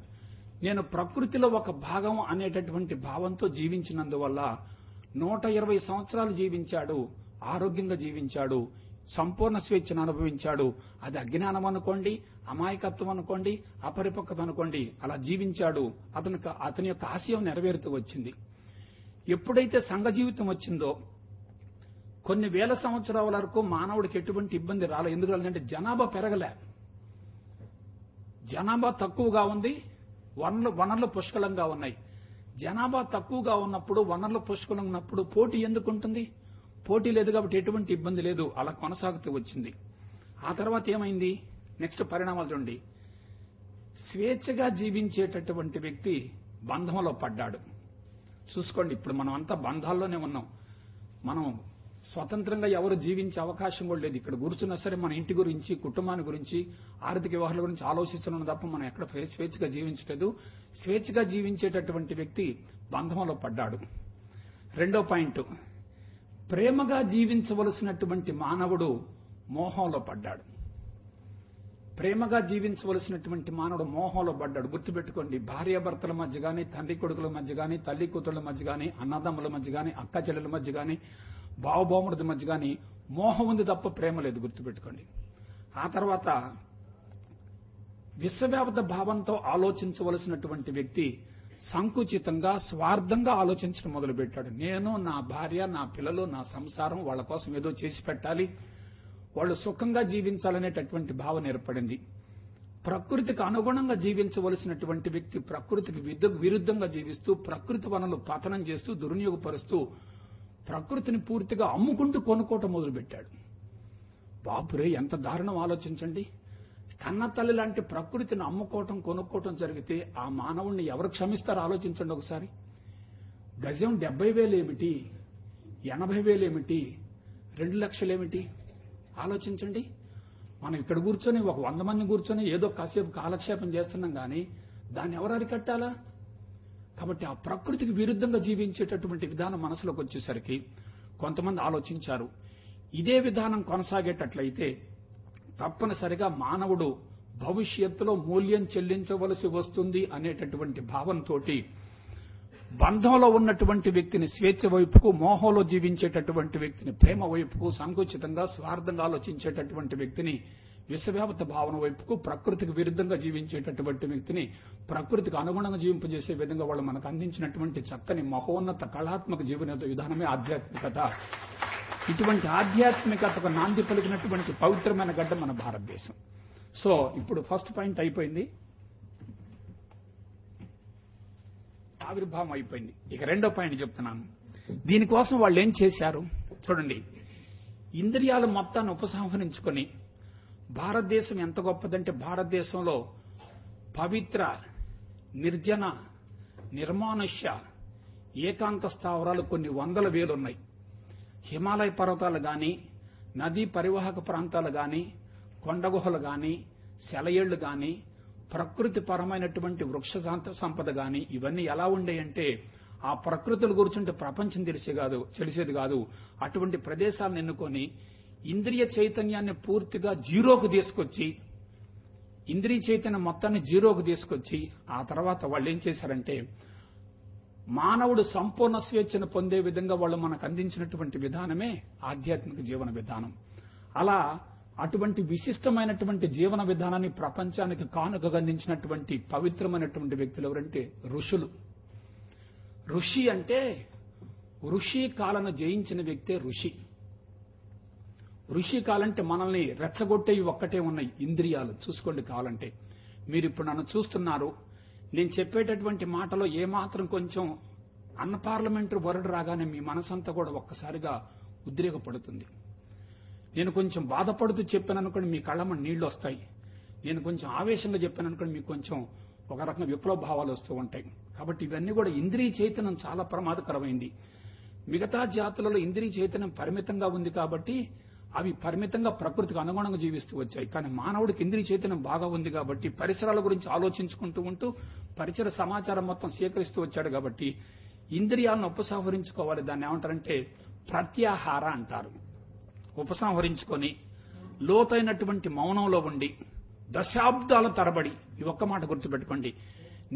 నేను ప్రకృతిలో ఒక భాగం అనేటటువంటి భావంతో జీవించినందువల్ల 120 సంవత్సరాలు జీవించాడు, ఆరోగ్యంగా జీవించాడు, సంపూర్ణ స్వేచ్ఛను అనుభవించాడు. అది అజ్ఞానం అనుకోండి, అమాయకత్వం అనుకోండి, అపరిపక్వత అనుకోండి, అలా జీవించాడు. అతని యొక్క ఆశయం నెరవేరుతూ వచ్చింది. ఎప్పుడైతే సంఘ జీవితం వచ్చిందో కొన్ని వేల సంవత్సరాల వరకు మానవుడికి ఎటువంటి ఇబ్బంది రాలేదు. ఎందుకు రాలేదంటే జనాభా పెరగలే, జనాభా తక్కువగా ఉంది, వనరులు పుష్కలంగా ఉన్నాయి. జనాభా తక్కువగా ఉన్నప్పుడు, వనరులు పుష్కలంగా ఉన్నప్పుడు పోటీ ఎందుకు ఉంటుంది? పోటీ లేదు కాబట్టి ఎటువంటి ఇబ్బంది లేదు. అలా కొనసాగుతూ వచ్చింది. ఆ తర్వాత ఏమైంది? నెక్స్ట్ పరిణామాలు చూడండి. స్వేచ్ఛగా జీవించేటటువంటి వ్యక్తి బంధంలో పడ్డాడు. చూసుకోండి, ఇప్పుడు మనం అంతా బంధాల్లోనే ఉన్నాం. మనం స్వతంత్రంగా ఎవరు జీవించే అవకాశం కూడా లేదు. ఇక్కడ కూర్చున్నా సరే మన ఇంటి గురించి, కుటుంబాన్ని గురించి, ఆర్థిక వ్యవహారాల గురించి ఆలోచిస్తున్నాం తప్ప మనం ఎక్కడ స్వేచ్ఛగా జీవించలేదు. స్వేచ్ఛగా జీవించేటటువంటి వ్యక్తి బంధంలో పడ్డాడు. రెండో పాయింట్, ప్రేమగా జీవించవలసినటువంటి మానవుడు మోహంలో పడ్డాడు. ప్రేమగా జీవించవలసినటువంటి మానవుడు మోహంలో పడ్డాడు. గుర్తుపెట్టుకోండి, భార్యాభర్తల మధ్య గాని, తండ్రి కొడుకుల మధ్య గాని, తల్లి కూతుళ్ల మధ్య గాని, అన్నదమ్ముల మధ్య గాని, అక్క చెల్లెల మధ్య గాని, బావబాముడి మధ్య గాని మోహం ఉంది తప్ప ప్రేమ లేదు. గుర్తుపెట్టుకోండి. ఆ తర్వాత విశ్వవ్యాప్త భావంతో ఆలోచించవలసినటువంటి వ్యక్తి సంకుచితంగా, స్వార్థంగా ఆలోచించడం మొదలుపెట్టాడు. నేను, నా భార్య, నా పిల్లలు, నా సంసారం, వాళ్ళ కోసం ఏదో చేసి పెట్టాలి, వాళ్ళు సుఖంగా జీవించాలనేటటువంటి భావన ఏర్పడింది. ప్రకృతికి అనుగుణంగా జీవించవలసినటువంటి వ్యక్తి ప్రకృతికి విరుద్ధంగా జీవిస్తూ, ప్రకృతి వనరులు పతనం చేస్తూ, దుర్వినియోగపరుస్తూ, ప్రకృతిని పూర్తిగా అమ్ముకుంటూ కొనుక్కోవటం మొదలుపెట్టాడు. బాపురే, ఎంత దారుణం ఆలోచించండి. కన్న తల్లి లాంటి ప్రకృతిని అమ్ముకోవటం, కొనుక్కోవటం జరిగితే ఆ మానవుణ్ణి ఎవరు క్షమిస్తారో ఆలోచించండి ఒకసారి. గజం 70,000 ఏమిటి, 80,000 ఏమిటి, 2 లక్షలు ఏమిటి ఆలోచించండి. మనం ఇక్కడ కూర్చొని ఒక 100 మంది కూర్చొని ఏదో కాసేపు కాలక్షేపం చేస్తున్నాం కానీ దాన్ని ఎవరు అరికట్టాలా? కాబట్టి ఆ ప్రకృతికి విరుద్ధంగా జీవించేటటువంటి విధానం మనసులోకి వచ్చేసరికి కొంతమంది ఆలోచించారు, ఇదే విధానం కొనసాగేటట్లయితే తప్పనిసరిగా మానవుడు భవిష్యత్తులో మూల్యం చెల్లించవలసి వస్తుంది అనేటటువంటి భావంతో బంధంలో ఉన్నటువంటి వ్యక్తిని స్వేచ్ఛ వైపుకు, మోహంలో జీవించేటటువంటి వ్యక్తిని ప్రేమ వైపుకు, సంకుచితంగా, స్వార్థంగా ఆలోచించేటటువంటి వ్యక్తిని విశ్వవ్యాప్త భావన వైపుకు, ప్రకృతికి విరుద్ధంగా జీవించేటటువంటి వ్యక్తిని ప్రకృతికి అనుగుణంగా జీవింపజేసే విధంగా వాళ్ళు మనకు అందించినటువంటి చక్కని మహోన్నత కళాత్మక జీవన విధానమే ఆధ్యాత్మికత. ఇటువంటి ఆధ్యాత్మికతకు నాంది పలికినటువంటి పవిత్రమైన గడ్డ మన భారతదేశం. సో ఇప్పుడు ఫస్ట్ పాయింట్ అయిపోయింది, ఆవిర్భావం అయిపోయింది. ఇక రెండో పాయింట్ చెప్తున్నాను. దీనికోసం వాళ్ళు ఏం చేశారు చూడండి. ఇంద్రియాల మొత్తాన్ని ఉపసంహరించుకొని, భారతదేశం ఎంత గొప్పదంటే భారతదేశంలో పవిత్ర, నిర్జన, నిర్మానుష్య, ఏకాంత స్థావరాలు కొన్ని వందల వేలు ఉన్నాయి. హిమాలయ పర్వతాలు గాని, నదీ పరివాహక ప్రాంతాలు గాని, కొండగుహలు గాని, సెలయేళ్లు గాని, ప్రకృతి పరమైనటువంటి వృక్ష సంపద గాని, ఇవన్నీ ఎలా ఉండేయంటే ఆ ప్రకృతుల గురించుంటే ప్రపంచం తెలిసేది కాదు. అటువంటి ప్రదేశాలను ఎన్నుకొని ఇంద్రియ చైతన్యాన్ని పూర్తిగా జీరోకు తీసుకొచ్చి, ఇంద్రియ చైతన్యం మొత్తాన్ని జీరోకు తీసుకొచ్చి, ఆ తర్వాత వాళ్ళు ఏం చేశారంటే మానవుడు సంపూర్ణ స్వేచ్ఛను పొందే విధంగా వాళ్ళు మనకు అందించినటువంటి విధానమే ఆధ్యాత్మిక జీవన విధానం. అలా అటువంటి విశిష్టమైనటువంటి జీవన విధానాన్ని ప్రపంచానికి కానుకగా అందించినటువంటి పవిత్రమైనటువంటి వ్యక్తులు ఎవరంటే ఋషులు. ఋషి అంటే ఋషి కాలను జయించిన వ్యక్తే ఋషి. ఋషి కాలంటే మనల్ని రెచ్చగొట్టేవి ఒక్కటే ఉన్నాయి, ఇంద్రియాలు. చూసుకోండి కావాలంటే. మీరు ఇప్పుడు నన్ను చూస్తున్నారు, నేను చెప్పేటటువంటి మాటలో ఏమాత్రం కొంచెం అన్పార్లమెంటరీ వర్డ్ రాగానే మీ మనసంతా కూడా ఒక్కసారిగా ఉద్రేకపడుతుంది. నేను కొంచెం బాధపడుతూ చెప్పాననుకోండి మీ కళ్ళమ్మ నీళ్లు వస్తాయి. నేను కొంచెం ఆవేశంగా చెప్పాననుకోండి మీకు కొంచెం ఒక రకంగా విప్లవ భావాలు వస్తూ ఉంటాయి. కాబట్టి ఇవన్నీ కూడా ఇంద్రియ చైతన్యం చాలా ప్రమాదకరమైంది. మిగతా జాతులలో ఇంద్రియ చైతన్యం పరిమితంగా ఉంది కాబట్టి అవి పరిమితంగా ప్రకృతికి అనుగుణంగా జీవిస్తూ వచ్చాయి. కానీ మానవుడికి ఇంద్రియ చైతన్యం బాగా ఉంది కాబట్టి పరిసరాల గురించి ఆలోచించుకుంటూ ఉంటూ పరిసర సమాచారం మొత్తం స్వీకరిస్తూ వచ్చాడు కాబట్టి ఇంద్రియాలను ఉపసంహరించుకోవాలి. దాన్ని ఏమంటారంటే ప్రత్యాహార అంటారు. ఉపసంహరించుకొని లోతైనటువంటి మౌనంలో ఉండి దశాబ్దాల తరబడి, ఈ ఒక్క మాట గుర్తుపెట్టుకోండి,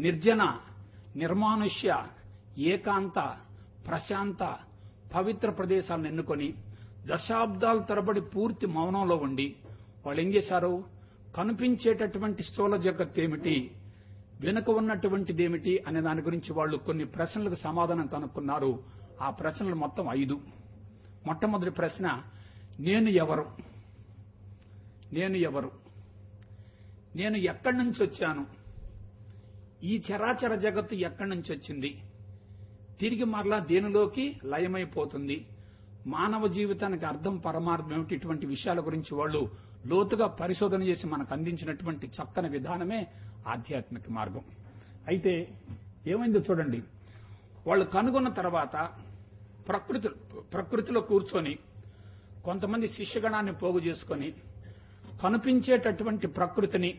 నిర్జన, నిర్మానుష్య, ఏకాంత, ప్రశాంత, పవిత్ర ప్రదేశాలను ఎన్నుకొని దశాబ్దాల తరబడి పూర్తి మౌనంలో ఉండి వాళ్ళు ఏం చేశారు, కనిపించేటటువంటి స్థూల జగత్తు ఏమిటి, వెనుక ఉన్నటువంటిదేమిటి అనే దాని గురించి వాళ్ళు కొన్ని ప్రశ్నలకు సమాధానం కనుక్కున్నారు. ఆ ప్రశ్నలు మొత్తం 5. మొట్టమొదటి ప్రశ్న, నేను ఎవరు? నేను ఎవరు? నేను ఎక్కడి నుంచి వచ్చాను? ఈ చరాచర జగత్తు ఎక్కడి నుంచి వచ్చింది? తిరిగి మరలా దేనిలోకి లయమైపోతుంది? మానవ జీవితానికి అర్థం, పరమార్థం ఏమిటి? ఇటువంటి విషయాల గురించి వాళ్ళు లోతుగా పరిశోధన చేసి మనకు అందించినటువంటి చక్కని విధానమే ఆధ్యాత్మిక మార్గం. అయితే ఏమైందో చూడండి. వాళ్ళు కనుగొన్న తర్వాత ప్రకృతిలో కూర్చొని కొంతమంది శిష్యగణాన్ని పోగు చేసుకొని కనిపించేటటువంటి ప్రకృతిని,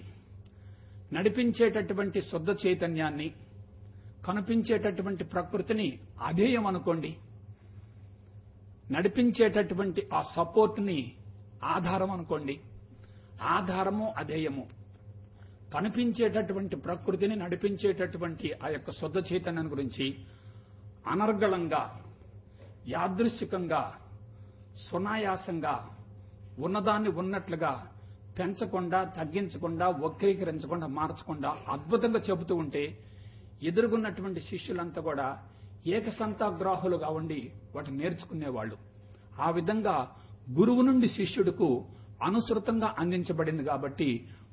నడిపించేటటువంటి శుద్ధ చైతన్యాన్ని, కనిపించేటటువంటి ప్రకృతిని అధేయం అనుకోండి, నడిపించేటటువంటి ఆ సపోర్ట్ని ఆధారం అనుకోండి. ఆధారము అధేయము. కనిపించేటటువంటి ప్రకృతిని, నడిపించేటటువంటి ఆ యొక్క శుద్ధ చైతన్యం గురించి అనర్గళంగా, యాదృశ్చికంగా, సునాయాసంగా, ఉన్నదాన్ని ఉన్నట్లుగా పెంచకుండా, తగ్గించకుండా, వక్రీకరించకుండా, మార్చకుండా అద్భుతంగా చెబుతూ ఉంటే ఎదురుగున్నటువంటి శిష్యులంతా కూడా ఏకసంతాగ్రాహులుగా ఉండి వాటిని నేర్చుకునేవాళ్ళు. ఆ విధంగా గురువు నుండి శిష్యుడికు అనుసృతంగా అందించబడింది కాబట్టి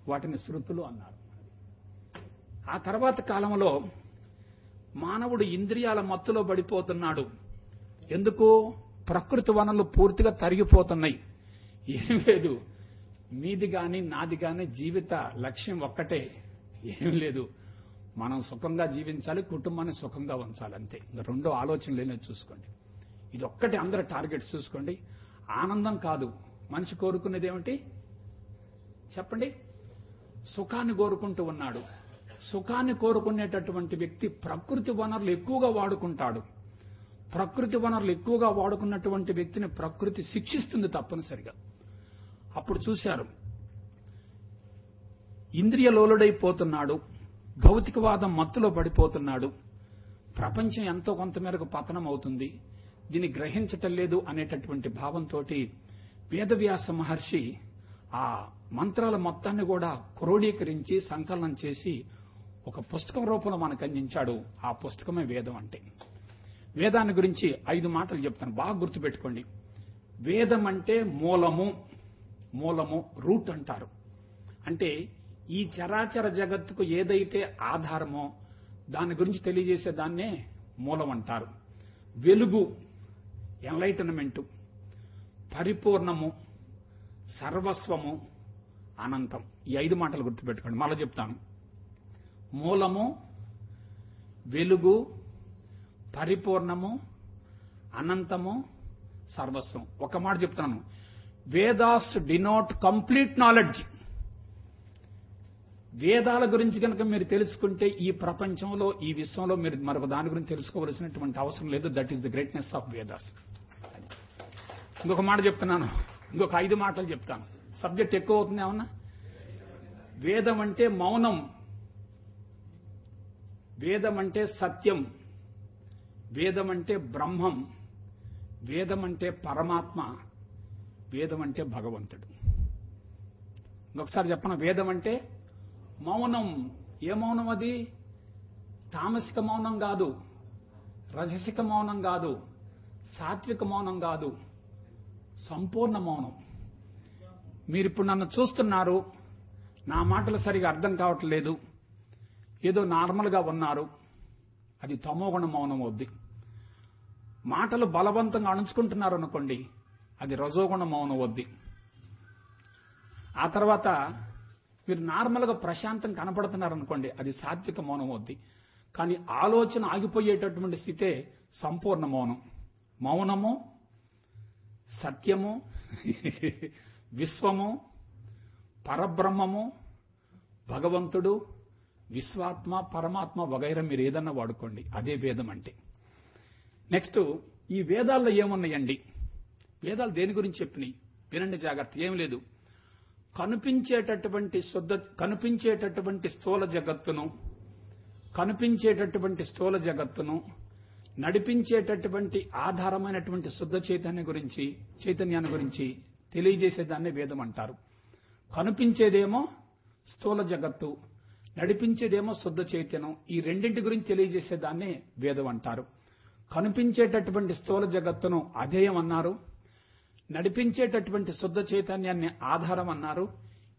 వాటిని శృతులు అన్నారు. ఆ తర్వాత కాలంలో మానవుడు ఇంద్రియాల మత్తులో పడిపోతున్నాడు. ఎందుకు? ప్రకృతి వనరులు పూర్తిగా తరిగిపోతున్నాయి. ఏం లేదు, మీది గాని నాది గాని జీవిత లక్ష్యం ఒక్కటే, ఏం లేదు, మనం సుఖంగా జీవించాలి, కుటుంబాన్ని సుఖంగా ఉంచాలి, అంతే. ఇంకా రెండో ఆలోచన లేనిది చూసుకోండి. ఇది ఒక్కటి అందరూ టార్గెట్స్ చూసుకోండి. ఆనందం కాదు, మనిషి కోరుకునేది ఏమిటి చెప్పండి? సుఖాన్ని కోరుకుంటూ ఉన్నాడు. సుఖాన్ని కోరుకునేటటువంటి వ్యక్తి ప్రకృతి వనరులు ఎక్కువగా వాడుకుంటాడు. ప్రకృతి వనరులు ఎక్కువగా వాడుకున్నటువంటి వ్యక్తిని ప్రకృతి శిక్షిస్తుంది తప్పనిసరిగా. అప్పుడు చూశారు, ఇంద్రియ లోలుడైపోతున్నాడు, భౌతికవాదం మత్తులో పడిపోతున్నాడు, ప్రపంచం ఎంతో కొంతమేరకు పతనం అవుతుంది, దీన్ని గ్రహించటం లేదు అనేటటువంటి భావంతో వేదవ్యాస మహర్షి ఆ మంత్రాల మొత్తాన్ని కూడా క్రోడీకరించి సంకలనం చేసి ఒక పుస్తకం రూపంలో మనకు అందించాడు. ఆ పుస్తకమే వేదం అంటే. వేదాన్ని గురించి 5 మాటలు చెప్తాను, బాగా గుర్తుపెట్టుకోండి. వేదం అంటే మూలము, రూట్ అంటారు. అంటే ఈ చరాచర జగత్తుకు ఏదైతే ఆధారమో దాని గురించి తెలియజేసే దాన్నే మూలం అంటారు. వెలుగు, ఎన్లైటన్మెంటు, పరిపూర్ణము, సర్వస్వము, అనంతం. ఈ 5 మాటలు గుర్తుపెట్టుకోండి. మళ్ళీ చెప్తాను. మూలము, వెలుగు, పరిపూర్ణము, అనంతము, సర్వస్వం. ఒక మాట చెప్తాను. Vedas denote complete knowledge. వేదాల గురించి కనుక మీరు తెలుసుకుంటే ఈ ప్రపంచంలో, ఈ విశ్వంలో మీరు మరొక దాని గురించి తెలుసుకోవలసినటువంటి అవసరం లేదు. That is the greatness of Vedas. ఇంకొక మాట చెప్తున్నాను, ఇంకొక 5 మాటలు చెప్తాను. సబ్జెక్ట్ ఎక్కువ అవుతుంది ఏమన్నా. వేదం అంటే మౌనం, వేదం అంటే సత్యం, వేదం అంటే బ్రహ్మం, వేదం అంటే పరమాత్మ, వేదం అంటే భగవంతుడు. ఇంకొకసారి చెప్పన. వేదం అంటే మౌనం. ఏ మౌనం అది? తామసిక మౌనం కాదు, రజసిక మౌనం కాదు, సాత్విక మౌనం కాదు, సంపూర్ణ మౌనం. మీరిప్పుడు నన్ను చూస్తున్నారు, నా మాటలు సరిగా అర్థం కావట్లేదు, ఏదో నార్మల్గా ఉన్నారు, అది తమోగుణ మౌనం అవుద్ది. మాటలు బలవంతంగా అణుచుకుంటున్నారు అనుకోండి, అది రజోగుణ మౌనం అవుద్ది. ఆ తర్వాత మీరు నార్మల్గా ప్రశాంతం కనపడుతున్నారు అనుకోండి, అది సాత్విక మౌనం అవుద్ది. కానీ ఆలోచన ఆగిపోయేటటువంటి స్థితే సంపూర్ణ మౌనం. మౌనము, సత్యము, విశ్వము, పరబ్రహ్మము, భగవంతుడు, విశ్వాత్మ, పరమాత్మ వగైరా మీరు ఏదన్నా వాడుకోండి, అదే వేదం అంటే. నెక్స్ట్, ఈ వేదాల్లో ఏమున్నాయండి? వేదాలు దేని గురించి చెప్పినాయి? వినండి జాగ్రత్త. ఏం లేదు, కనిపించేటటువంటి స్థూల జగత్తును నడిపించేటటువంటి ఆధారమైనటువంటి శుద్ధ చైతన్యాన్ని గురించి తెలియజేసేదాన్ని వేదం అంటారు. కనిపించేదేమో స్థూల జగత్తు, నడిపించేదేమో శుద్ధ చైతన్యం. ఈ రెండింటి గురించి తెలియజేసేదాన్నే వేదం అంటారు. కనిపించేటటువంటి స్థూల జగత్తును అధేయం అన్నారు, నడిపించేటటువంటి శుద్ధ చైతన్యాన్ని ఆధారం అన్నారు.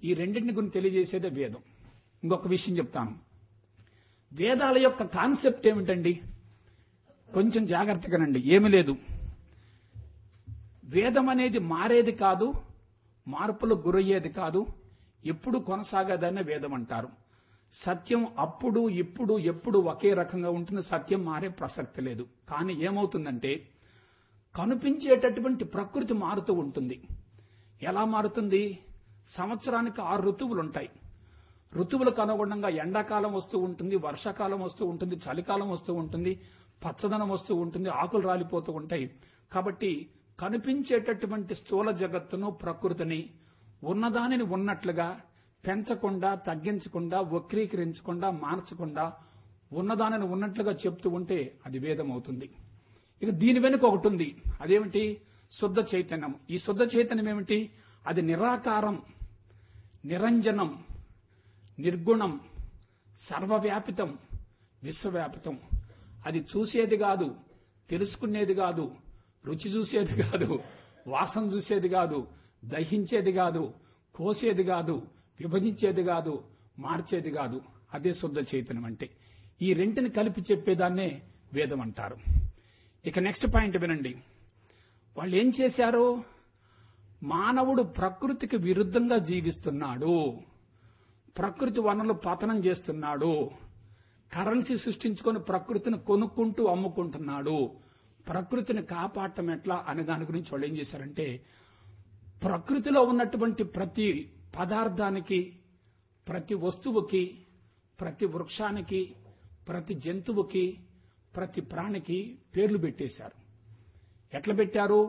ఈ రెండింటిని గురించి తెలియజేసేదే వేదం. ఇంకొక విషయం చెప్తాను. వేదాల యొక్క కాన్సెప్ట్ ఏమిటండి? కొంచెం జాగ్రత్తగానండి. ఏమీ లేదు, వేదం అనేది మారేది కాదు, మార్పులకు గురయ్యేది కాదు, ఎప్పుడు కొనసాగేదాన్నే వేదం అంటారు. సత్యం అప్పుడు ఇప్పుడు ఎప్పుడు ఒకే రకంగా ఉంటుంది, సత్యం మారే ప్రసక్తి లేదు. కానీ ఏమవుతుందంటే కనిపించేటటువంటి ప్రకృతి మారుతూ ఉంటుంది. ఎలా మారుతుంది? సంవత్సరానికి 6 ఋతువులు ఉంటాయి. ఋతువులకు అనుగుణంగా ఎండాకాలం వస్తూ ఉంటుంది, వర్షాకాలం వస్తూ ఉంటుంది, చలికాలం వస్తూ ఉంటుంది, పచ్చదనం వస్తూ ఉంటుంది, ఆకులు రాలిపోతూ ఉంటాయి. కాబట్టి కనిపించేటటువంటి స్థూల జగత్తును, ప్రకృతిని ఉన్నదానిని ఉన్నట్లుగా పెంచకుండా, తగ్గించకుండా, వక్రీకరించకుండా, మార్చకుండా ఉన్నదానిని ఉన్నట్లుగా చెప్తూ ఉంటే అది వేదం అవుతుంది. ఇక దీని వెనుక ఒకటి ఉంది. అదేమిటి? శుద్ధ చైతన్యం. ఈ శుద్ధ చైతన్యం ఏమిటి? అది నిరాకారం, నిరంజనం, నిర్గుణం, సర్వవ్యాపితం, విశ్వవ్యాపితం. అది చూసేది కాదు, తెలుసుకునేది కాదు, రుచి చూసేది కాదు, వాసన చూసేది కాదు, దహించేది కాదు, కోసేది కాదు, విభజించేది కాదు, మార్చేది కాదు. అదే శుద్ధ చైతన్యం అంటే. ఈ రెంటిని కలిపి చెప్పేదాన్నే వేదం అంటారు. ఇక నెక్స్ట్ పాయింట్ వినండి. వాళ్ళు ఏం చేశారు? మానవుడు ప్రకృతికి విరుద్ధంగా జీవిస్తున్నాడు, ప్రకృతి వనరులు పతనం చేస్తున్నాడు, కరెన్సీ సృష్టించుకొని ప్రకృతిని కొనుక్కుంటూ అమ్ముకుంటున్నాడు, ప్రకృతిని కాపాడటం ఎట్లా అనే దాని గురించి వాళ్ళు ఏం చేశారంటే, ప్రకృతిలో ఉన్నటువంటి ప్రతి పదార్థానికి, ప్రతి వస్తువుకి, ప్రతి వృక్షానికి, ప్రతి జంతువుకి, ప్రతి ప్రాణికి పేర్లు పెట్టేశారు. ఎట్లా పెట్టారు?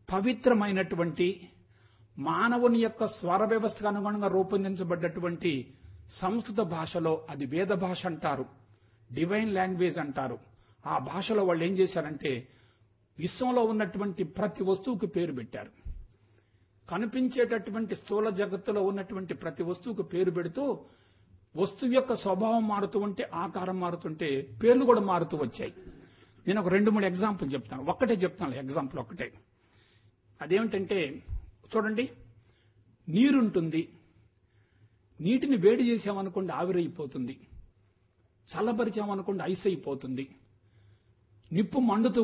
పవిత్రమైనటువంటి మానవుని యొక్క స్వర వ్యవస్థకు అనుగుణంగా రూపొందించబడ్డటువంటి సంస్కృత భాషలో అది వేద భాష అంటారు, డివైన్ లాంగ్వేజ్ అంటారు. ఆ భాషలో వాళ్ళు ఏం చేశారంటే విశ్వంలో ఉన్నటువంటి ప్రతి వస్తువుకి పేరు పెట్టారు. కనిపించేటటువంటి స్థూల జగత్తులో ఉన్నటువంటి ప్రతి వస్తువుకు పేరు పెడుతూ వస్తువు యొక్క స్వభావం మారుతూ ఉంటే ఆకారం మారుతుంటే పేర్లు కూడా మారుతూ వచ్చాయి. నేను ఒక 2-3 ఎగ్జాంపుల్ చెప్తాను. ఒక్కటే చెప్తాను ఎగ్జాంపుల్ ఒక్కటే. అదేమిటంటే చూడండి, నీరుంటుంది. నీటిని వేడి చేసామనుకోండి ఆవిరైపోతుంది. చల్లబరిచామనుకోండి ఐస్ అయిపోతుంది. నిప్పు మండుతూ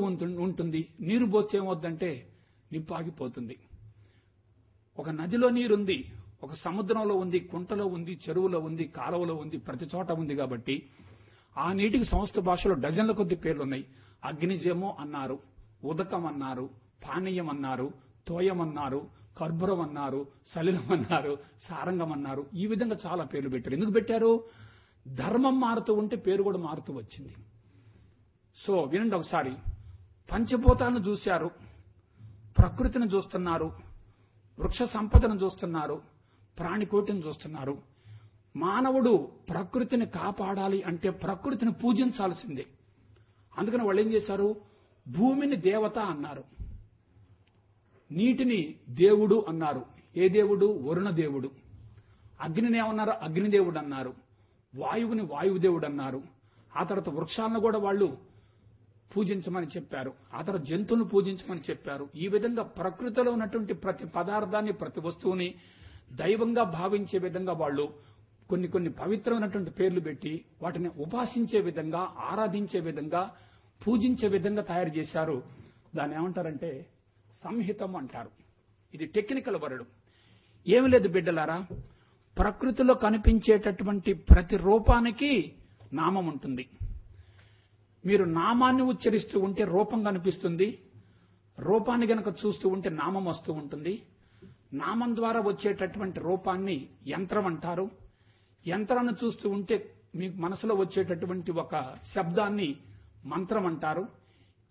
ఉంటుంది. నీరు పోస్తే ఏమవుద్దంటే నిప్పు ఆగిపోతుంది. ఒక నదిలో నీరుంది, ఒక సముద్రంలో ఉంది, కుంటలో ఉంది, చెరువులో ఉంది, కాలువలో ఉంది, ప్రతి చోట ఉంది. కాబట్టి ఆ నీటికి సంస్కృత భాషలో డజన్ల కొద్ది పేర్లున్నాయి. అగ్నిజము అన్నారు, ఉదకం అన్నారు, పానీయం అన్నారు, తోయం అన్నారు, కర్పూరం అన్నారు, సలిలం అన్నారు, సారంగం అన్నారు. ఈ విధంగా చాలా పేర్లు పెట్టారు. ఎందుకు పెట్టారు? ధర్మం మారుతూ ఉంటే పేరు కూడా మారుతూ వచ్చింది. సో వినండి ఒకసారి. పంచభూతాలను చూశారు, ప్రకృతిని చూస్తున్నారు, వృక్ష సంపదను చూస్తున్నారు, ప్రాణికోటిని చూస్తున్నారు. మానవుడు ప్రకృతిని కాపాడాలి అంటే ప్రకృతిని పూజించాల్సిందే. అందుకని వాళ్ళు ఏం చేశారు? భూమిని దేవత అన్నారు, నీటిని దేవుడు అన్నారు. ఏ దేవుడు? వరుణ దేవుడు. అగ్నిని ఏమన్నారు? అగ్నిదేవుడు అన్నారు. వాయువుని వాయుదేవుడు అన్నారు. ఆ తర్వాత వృక్షాలను కూడా వాళ్ళు పూజించమని చెప్పారు. ఆ తర్వాత జంతువులను పూజించమని చెప్పారు. ఈ విధంగా ప్రకృతిలో ఉన్నటువంటి ప్రతి పదార్థాన్ని, ప్రతి వస్తువుని దైవంగా భావించే విధంగా వాళ్ళు కొన్ని పవిత్రమైనటువంటి పేర్లు పెట్టి వాటిని ఉపాసించే విధంగా, ఆరాధించే విధంగా, పూజించే విధంగా తయారు చేశారు. దాన్ని ఏమంటారంటే సంహితం అంటారు. ఇది టెక్నికల్ వర్డ్. ఏమి లేదు బిడ్డలారా, ప్రకృతిలో కనిపించేటటువంటి ప్రతి రూపానికి నామం ఉంటుంది. మీరు నామాన్ని ఉచ్చరిస్తూ ఉంటే రూపం కనిపిస్తుంది. రూపాన్ని గనక చూస్తూ ఉంటే నామం వస్తూ ఉంటుంది. నామం ద్వారా వచ్చేటటువంటి రూపాన్ని యంత్రం అంటారు. యంత్రాన్ని చూస్తూ ఉంటే మీకు మనసులో వచ్చేటటువంటి ఒక శబ్దాన్ని మంత్రం అంటారు.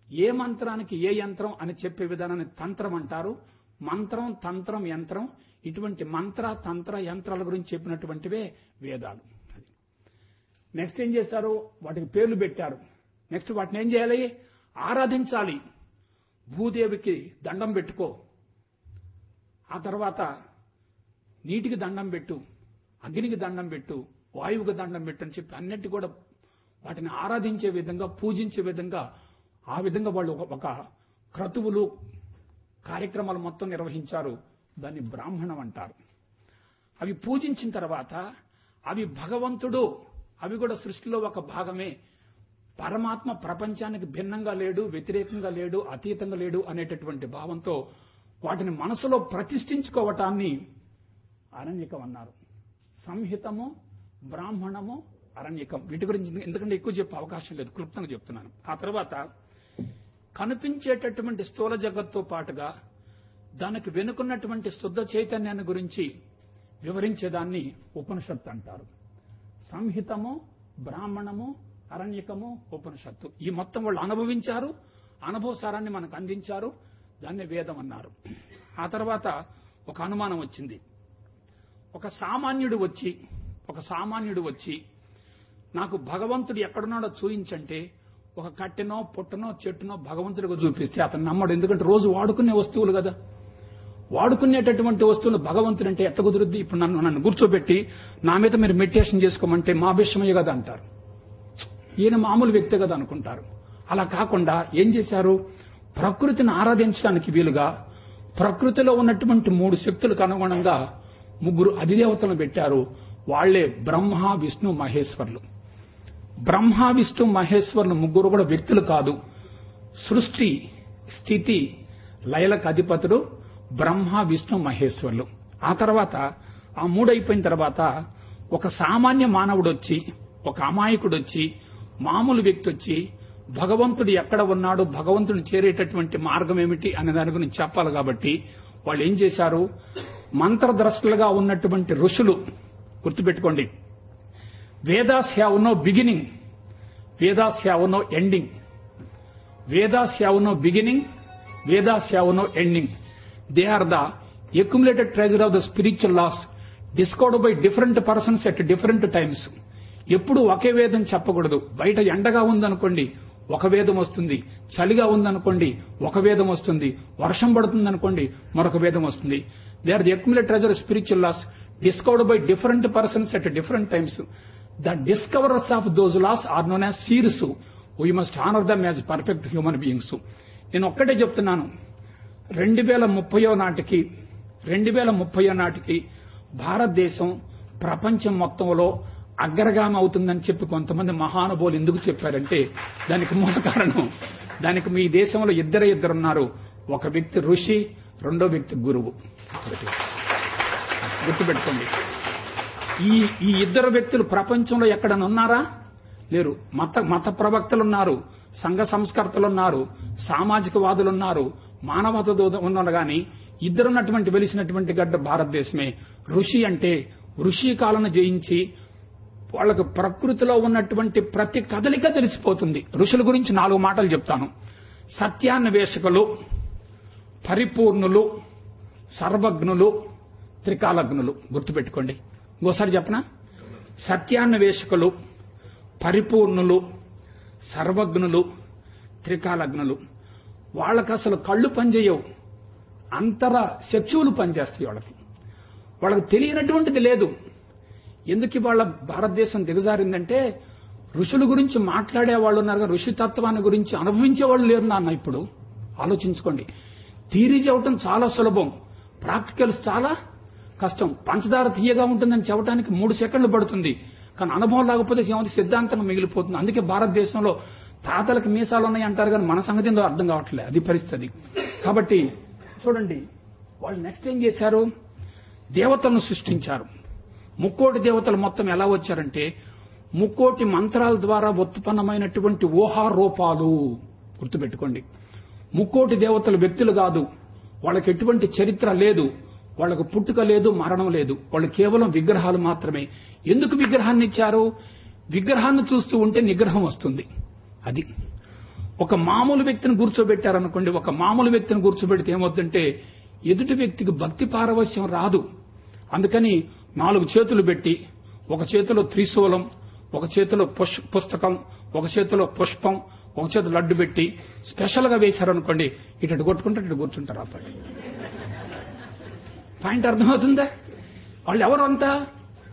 ఏ మంత్రానికి ఏ యంత్రం అని చెప్పే విధానాన్ని తంత్రం అంటారు. మంత్రం, తంత్రం, యంత్రం, ఇటువంటి మంత్ర, తంత్ర, యంత్రాల గురించి చెప్పినటువంటివే వేదాలు. నెక్స్ట్ ఏం చేశారు? వాటికి పేర్లు పెట్టారు. నెక్స్ట్ వాటిని ఏం చేయాలి? ఆరాధించాలి. భూదేవికి దండం పెట్టుకో, ఆ తర్వాత నీటికి దండం పెట్టు, అగ్నికి దండం పెట్టు, వాయువుకి దండం పెట్టు అని చెప్పి అన్నిటి కూడా వాటిని ఆరాధించే విధంగా, పూజించే విధంగా, ఆ విధంగా వాళ్ళు ఒక క్రతువులు, కార్యక్రమాలు మొత్తం నిర్వహించారు. దాన్ని బ్రాహ్మణం అంటారు. అవి పూజించిన తర్వాత అవి భగవంతుడు, అవి కూడా సృష్టిలో ఒక భాగమే. పరమాత్మ ప్రపంచానికి భిన్నంగా లేడు, వ్యతిరేకంగా లేడు, అతీతంగా లేడు అనేటటువంటి భావంతో వాటిని మనసులో ప్రతిష్ఠించుకోవటాన్ని అరణ్యకం అన్నారు. సంహితము, బ్రాహ్మణము, అరణ్యకం. వీటి గురించి ఎందుకంటే ఎక్కువ చెప్పే అవకాశం లేదు, క్లుప్తంగా చెప్తున్నాను. ఆ తర్వాత కనిపించేటటువంటి స్థూల జగత్తుతో పాటుగా దానికి వెనుకున్నటువంటి శుద్ధ చైతన్యాన్ని గురించి వివరించేదాన్ని ఉపనిషత్తు అంటారు. సంహితము, బ్రాహ్మణము, అరణ్యకము, ఉపనిషత్తు. ఈ మొత్తం వాళ్ళు అనుభవించారు, అనుభవసారాన్ని మనకు అందించారు. దాన్ని వేదం అన్నారు. ఆ తర్వాత ఒక అనుమానం వచ్చింది. ఒక సామాన్యుడు వచ్చి నాకు భగవంతుడు ఎక్కడున్నాడో చూయించంటే ఒక కట్టెనో, పుట్టనో, చెట్టునో భగవంతుడిగా చూపిస్తే అతను నమ్మడు. ఎందుకంటే రోజు వాడుకునే వస్తువులు కదా. వాడుకునేటటువంటి వస్తువులు భగవంతుడు అంటే ఎట్ట కుదురుద్ది? ఇప్పుడు నన్ను కూర్చోబెట్టి నా మీద మీరు మెడిటేషన్ చేసుకోమంటే మా విషయమే కదా అంటారు. ఈయన మామూలు వ్యక్తి కదా అనుకుంటారు. అలా కాకుండా ఏం చేశారు? ప్రకృతిని ఆరాధించడానికి వీలుగా ప్రకృతిలో ఉన్నటువంటి 3 శక్తులకు అనుగుణంగా 3 అధిదేవతలను పెట్టారు. వాళ్లే బ్రహ్మ, విష్ణు, మహేశ్వరులు. బ్రహ్మ, విష్ణు, మహేశ్వరులు 3 కూడా వ్యక్తులు కాదు. సృష్టి, స్థితి, లయలకు అధిపతులు బ్రహ్మ, విష్ణు, మహేశ్వరులు. ఆ తర్వాత ఆ 3 అయిపోయిన తర్వాత ఒక సామాన్య మానవుడు వచ్చి, ఒక అమాయకుడు వచ్చి, మామూలు వ్యక్తి వచ్చి భగవంతుడు ఎక్కడ ఉన్నాడు, భగవంతుడిని చేరేటటువంటి మార్గం ఏమిటి అనే దాని గురించి చెప్పాలి. కాబట్టి వాళ్ళు ఏం చేశారు? మంత్రద్రష్టలుగా ఉన్నటువంటి ఋషులు, గుర్తుపెట్టుకోండి, Vedas have no beginning, Vedas have no ending. Vedas have no beginning, Vedas have no ending. They are the accumulated treasure of the spiritual laws discovered by different persons at different times. ఎప్పుడు ఒకే వేదం చెప్పకూడదు. బయట ఎండగా ఉందనుకోండి, ఒక వేదం వస్తుంది. చలిగా ఉందనుకోండి ఒక వేదం వస్తుంది. వర్షం పడుతుందనుకోండి మరొక వేదం వస్తుంది. They are the accumulate treasure spiritual laws discovered by different persons at different times. The discoverers of those laws are known as seers. We must honor them as perfect human beings. నేను ఒక్కటే చెప్తున్నాను, 2030 నాటికి భారతదేశం ప్రపంచం మొత్తంలో అగ్రగామి అవుతుందని చెప్పి కొంతమంది మహానుభావులు ఎందుకు చెప్పారంటే దానికి మూల కారణం, దానికి మీ దేశంలో ఇద్దరున్నారు. ఒక వ్యక్తి ఋషి, రెండో వ్యక్తి గురువు. గుర్తుపెట్టుకోండి. ఈ ఇద్దరు వ్యక్తులు ప్రపంచంలో ఎక్కడన్నా ఉన్నారా? లేరు. మత ప్రవక్తలు ఉన్నారు, సంఘ సంస్కర్తలు ఉన్నారు, సామాజికవాదులు ఉన్నారు, మానవత ఉన్నారు. కానీ ఇద్దరున్నటువంటి వెలిసినటువంటి గడ్డ భారతదేశమే. ఋషి అంటే ఋషి కాలను జయించి వాళ్ళకు ప్రకృతిలో ఉన్నటువంటి ప్రతి కదలిక తెలిసిపోతుంది. ఋషుల గురించి 4 మాటలు చెప్తాను. సత్యాన్వేషకులు, పరిపూర్ణులు, సర్వజ్ఞులు, త్రికాలజ్ఞులు. గుర్తుపెట్టుకోండి. ఇంకోసారి చెప్పనా? సత్యాన్వేషకులు, పరిపూర్ణులు, సర్వజ్ఞులు, త్రికాలజ్ఞులు. వాళ్ళకి అసలు కళ్ళు పనిచేయవు, అంతర శక్తువులు పనిచేస్తాయి. వాళ్ళకి తెలియనటువంటిది లేదు. ఎందుకు వాళ్ళ భారతదేశం దిగజారిందంటే ఋషుల గురించి మాట్లాడే వాళ్ళు ఉన్నారు, ఋషితత్వాన్ని గురించి అనుభవించే వాళ్ళు లేరు నాన్న. ఇప్పుడు ఆలోచించుకోండి. థియరీ చెప్పడం చాలా సులభం, ప్రాక్టికల్స్ చాలా కష్టం. పంచదార తీయగా ఉంటుందని చెప్పడానికి 3 సెకండ్లు పడుతుంది, కానీ అనుభవం లేకపోతే సిద్ధాంతంగా మిగిలిపోతుంది. అందుకే భారతదేశంలో తాతలకు మీసాలు ఉన్నాయి అంటారు, కానీ మన సంగతి ఏందో అర్థం కావట్లేదు. అది పరిస్థితి. కాబట్టి చూడండి, వాళ్ళు నెక్స్ట్ ఏం చేశారు? దేవతలను సృష్టించారు. 3 కోటి దేవతలు మొత్తం ఎలా వచ్చారంటే 3 కోటి మంత్రాల ద్వారా ఉత్పన్నమైనటువంటి ఊహారూపాలు. గుర్తుపెట్టుకోండి. 3 కోటి దేవతలు వ్యక్తులు కాదు, వాళ్ళకి ఎటువంటి చరిత్ర లేదు, వాళ్ళకు పుట్టుక లేదు, మరణం లేదు, వాళ్ళు కేవలం విగ్రహాలు మాత్రమే. ఎందుకు విగ్రహాన్ని ఇచ్చారు? విగ్రహాన్ని చూస్తూ ఉంటే నిగ్రహం వస్తుంది. అది ఒక మామూలు వ్యక్తిని కూర్చోబెట్టారనుకోండి, ఒక మామూలు వ్యక్తిని కూర్చోబెడితే ఏమవుతుందంటే ఎదుటి వ్యక్తికి భక్తి పారవశ్యం రాదు. అందుకని 4 చేతులు పెట్టి, ఒక చేతిలో త్రిశూలం, ఒక చేతిలో పుస్తకం, ఒక చేతిలో పుష్పం, ఒక చేతిలో లడ్డు పెట్టి స్పెషల్ గా వేశారనుకోండి, ఇటు కొట్టుకుంటే ఇటు కూర్చుంటారు. ఆ పాయింట్ అర్థమవుతుందా? వాళ్ళు ఎవరు అంతా?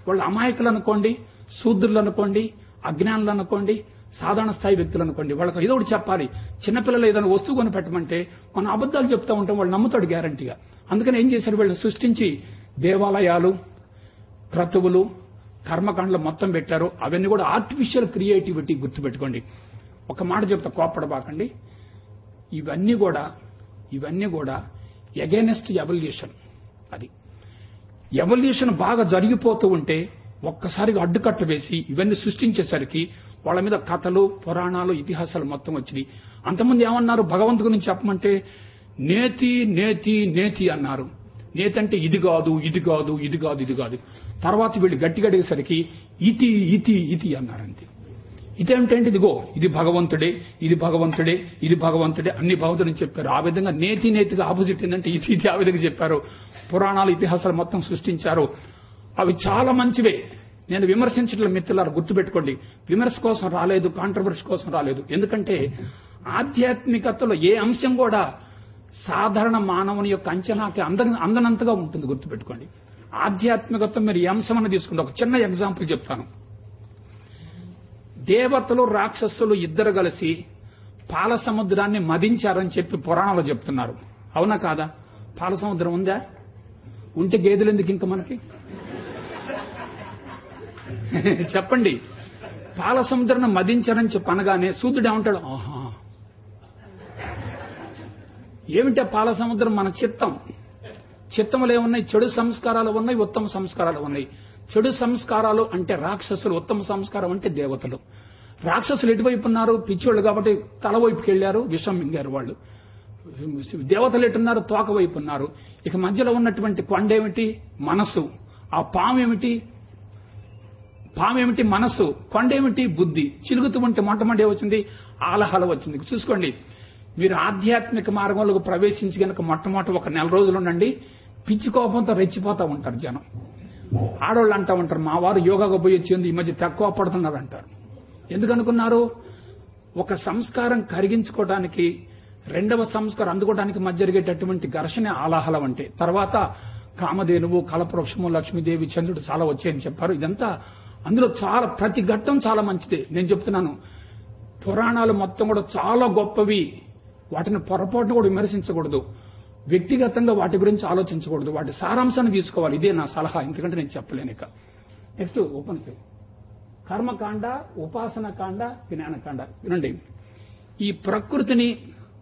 వాళ్ళు అమాయకులు అనుకోండి, శూద్రులు అనుకోండి, అజ్ఞానులు అనుకోండి, సాధారణ స్థాయి వ్యక్తులు అనుకోండి. వాళ్ళకి ఏదో ఒకటి చెప్పాలి. చిన్నపిల్లలు ఏదైనా వస్తువు కొని పెట్టమంటే మనం అబద్దాలు చెప్తా ఉంటాం, వాళ్ళు నమ్ముతాడు గ్యారంటీగా. అందుకని ఏం చేశారు? వీళ్ళు సృష్టించి దేవాలయాలు, క్రతువులు, కర్మకాండలు మొత్తం పెట్టారు. అవన్నీ కూడా ఆర్టిఫిషియల్ క్రియేటివిటీ. గుర్తుపెట్టుకోండి. ఒక మాట చెప్తా, కోపడబాకండి. ఇవన్నీ కూడా ఎగైనెస్ట్ ఎవల్యూషన్. అది ఎవల్యూషన్ బాగా జరిగిపోతూ ఉంటే ఒక్కసారిగా అడ్డుకట్ట వేసి ఇవన్నీ సృష్టించేసరికి వాళ్ళ మీద కథలు, పురాణాలు, ఇతిహాసాలు మొత్తం వచ్చినాయి. అంతమంది ఏమన్నారు? భగవంతు గురించి చెప్పమంటే నేతి నేతి నేతి అన్నారు. నేతి అంటే ఇది కాదు, ఇది కాదు, ఇది కాదు, ఇది కాదు. తర్వాత వీళ్ళు గట్టిగా అడిగేసరికి ఇతి ఇతి ఇతి అన్నారంతే. ఇదేంటే ఇదిగో ఇది భగవంతుడే, ఇది భగవంతుడే, ఇది భగవంతుడే, అన్ని భగవంతుడని చెప్పారు. ఆ విధంగా నేతిగా ఆపోజిట్ ఏంటంటే ఇది ఇది ఆ విధంగా చెప్పారు. పురాణాలు, ఇతిహాసాలు మొత్తం సృష్టించారు. అవి చాలా మంచివే. నేను విమర్శించడం మిత్రులారా గుర్తుపెట్టుకోండి. విమర్శ కోసం రాలేదు, కాంట్రవర్సీ కోసం రాలేదు. ఎందుకంటే ఆధ్యాత్మికతలో ఏ అంశం కూడా సాధారణ మానవుని యొక్క అంచనాకి అందనంతగా ఉంటుంది. గుర్తుపెట్టుకోండి. ఆధ్యాత్మికత మీరు ఏ అంశమని తీసుకుంటే ఒక చిన్న ఎగ్జాంపుల్ చెప్తాను. దేవతలు, రాక్షసులు ఇద్దరు కలిసి పాల సముద్రాన్ని మదించారని చెప్పి పురాణాలు చెప్తున్నారు. అవునా కాదా? పాల సముద్రం ఉందా? ఉంటే గేదెలు ఎందుకు ఇంకా మనకి? చెప్పండి. పాల సముద్రాన్ని మదించారని చెప్పి అనగానే సూర్యుడు ఏమంటాడు? ఆహా, ఏమిటా పాల సముద్రం? మన చిత్తములు ఏమున్నాయి? చెడు సంస్కారాలు ఉన్నాయి, ఉత్తమ సంస్కారాలు ఉన్నాయి. చెడు సంస్కారాలు అంటే రాక్షసులు, ఉత్తమ సంస్కారం అంటే దేవతలు. రాక్షసులు ఎటువైపు ఉన్నారు? పిచ్చోళ్ళు కాబట్టి తల వైపుకి వెళ్లారు, విషం మింగారు వాళ్ళు. దేవతలు ఎటున్నారు? తోక వైపు ఉన్నారు. ఇక మధ్యలో ఉన్నటువంటి కొండ ఏమిటి? మనసు. ఆ పాము ఏమిటి? మనసు. కొండ ఏమిటి? బుద్ధి. చిలుగుతూ ఉంటే మొట్టమొదటి వచ్చింది ఆలహల వచ్చింది. చూసుకోండి, మీరు ఆధ్యాత్మిక మార్గంలోకి ప్రవేశించి గనక మొట్టమొదటి ఒక 4 రోజులు ఉండండి, పిచ్చి కోపంతో రెచ్చిపోతా ఉంటారు జనం. ఆడవాళ్ళు అంటా ఉంటారు, మా వారు యోగాగా పోయి వచ్చింది ఈ మధ్య తక్కువ పడుతున్నారు అంటారు. ఎందుకు అనుకున్నారు? ఒక సంస్కారం కరిగించుకోవడానికి రెండవ సంస్కారం అందుకోవడానికి మధ్య జరిగేటటువంటి ఘర్షణ ఆలాహలం అంటే. తర్వాత కామధేనువు, కల్పవృక్షము, లక్ష్మీదేవి, చంద్రుడు చాలా వచ్చాయని చెప్పారు. ఇదంతా అందులో చాలా ప్రతి ఘట్టం చాలా మంచిదే. నేను చెప్తున్నాను, పురాణాలు మొత్తం కూడా చాలా గొప్పవి. వాటిని పొరపాటును కూడా విమర్శించకూడదు, వ్యక్తిగతంగా వాటి గురించి ఆలోచించకూడదు, వాటి సారాంశాన్ని తీసుకోవాలి. ఇదే నా సలహా, ఎందుకంటే నేను చెప్పలేను. ఇక నెక్స్ట్ ఉపనిషత్తు, కర్మకాండ, ఉపాసనకాండ, జ్ఞానకాండ. వినండి, ఈ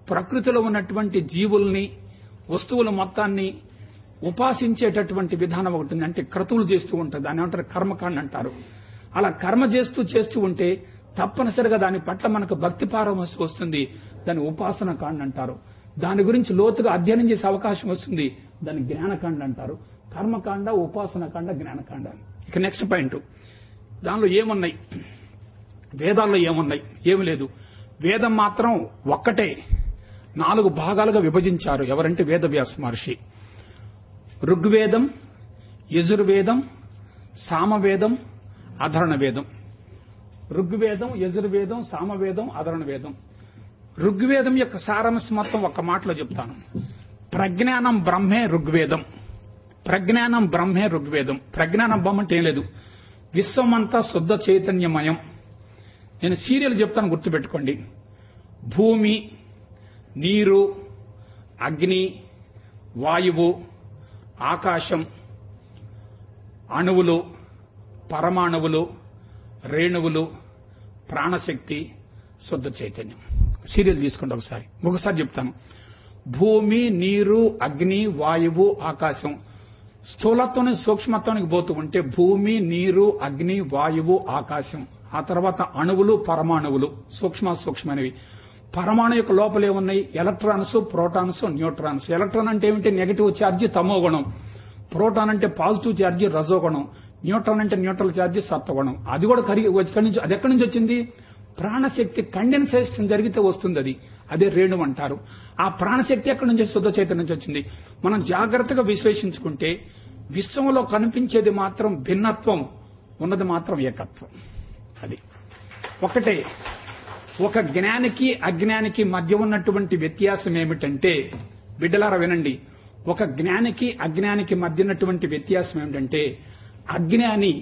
ప్రకృతిలో ఉన్నటువంటి జీవుల్ని, వస్తువుల మొత్తాన్ని ఉపాసించేటటువంటి విధానం ఒకటి ఉంది. అంటే క్రతువులు చేస్తూ ఉంటారు, దాన్ని ఏమంటారు? కర్మకాండ అంటారు. అలా కర్మ చేస్తూ ఉంటే తప్పనిసరిగా దాని పట్ల మనకు భక్తి పారవశ్యం వస్తుంది, దాన్ని ఉపాసన కాండ అంటారు. దాని గురించి లోతుగా అధ్యయనం చేసే అవకాశం వస్తుంది, దాన్ని జ్ఞానకాండ అంటారు. కర్మకాండ, ఉపాసన కాండ, జ్ఞానకాండ. ఇక నెక్స్ట్ పాయింట్, దానిలో ఏమున్నాయి? వేదాల్లో ఏమున్నాయి? ఏమి లేదు. వేదం మాత్రం ఒక్కటే 4 భాగాలుగా విభజించారు. ఎవరంటే వేదవ్యాస మహర్షి. ఋగ్వేదం, యజుర్వేదం, సామవేదం, అధర్ణ వేదం. ఋగ్వేదం, యజుర్వేదం, సామవేదం, అధర్ణ వేదం. ఋగ్వేదం యొక్క సారాంశం మొత్తం ఒక్క మాటలో చెప్తాను. ప్రజ్ఞానం బ్రహ్మే ఋగ్వేదం. ప్రజ్ఞానం బ్రహ్మే ఋగ్వేదం. ప్రజ్ఞానం బ్రహ్మ అంటే ఏం లేదు, విశ్వమంతా శుద్ధ చైతన్యమయం. నేను సీరియల్ చెప్తాను, గుర్తుపెట్టుకోండి. భూమి, నీరు, అగ్ని, వాయువు, ఆకాశం, అణువులు, పరమాణువులు, రేణువులు, ప్రాణశక్తి, శుద్ధ చైతన్యం. సీరియల్ తీసుకోండి ఒకసారి చెప్తాను. భూమి, నీరు, అగ్ని, వాయువు, ఆకాశం. స్థూలత్వం సూక్ష్మత్వానికి పోతూ ఉంటే భూమి, నీరు, అగ్ని, వాయువు, ఆకాశం. ఆ తర్వాత అణువులు, పరమాణువులు, సూక్ష్మమైనవి. పరమాణు యొక్క లోపలే ఉన్నాయి ఎలక్ట్రాన్స్, ప్రోటాన్స్, న్యూట్రాన్స్. ఎలక్ట్రాన్ అంటే ఏమిటి? నెగటివ్ ఛార్జ్, తమోగుణం. ప్రోటాన్ అంటే పాజిటివ్ ఛార్జ్, రజోగుణం. న్యూట్రాన్ అంటే న్యూట్రల్ ఛార్జ్, సత్వగుణం. అది కూడా అది ఎక్కడి నుంచి వచ్చింది? ప్రాణశక్తి కండెన్సేషన్ జరిగితే వస్తుంది. అదే రేణువు అంటారు. ఆ ప్రాణశక్తి ఎక్కడి నుంచి? శుద్ధ చైతన్యం నుంచి వచ్చింది. మనం జాగ్రత్తగా విశ్లేషించుకుంటే విశ్వంలో కనిపించేది మాత్రం భిన్నత్వం, ఉన్నది మాత్రం ఏకత్వం. అది ఒకటే. ఒక జ్ఞానికి అజ్ఞానికి మధ్య ఉన్నటువంటి వ్యత్యాసం ఏమిటంటే, బిడ్డలారా వినండి, ఒక జ్ఞానికి అజ్ఞానికి మధ్య ఉన్నటువంటి వ్యత్యాసం ఏమిటంటే, అజ్ఞాని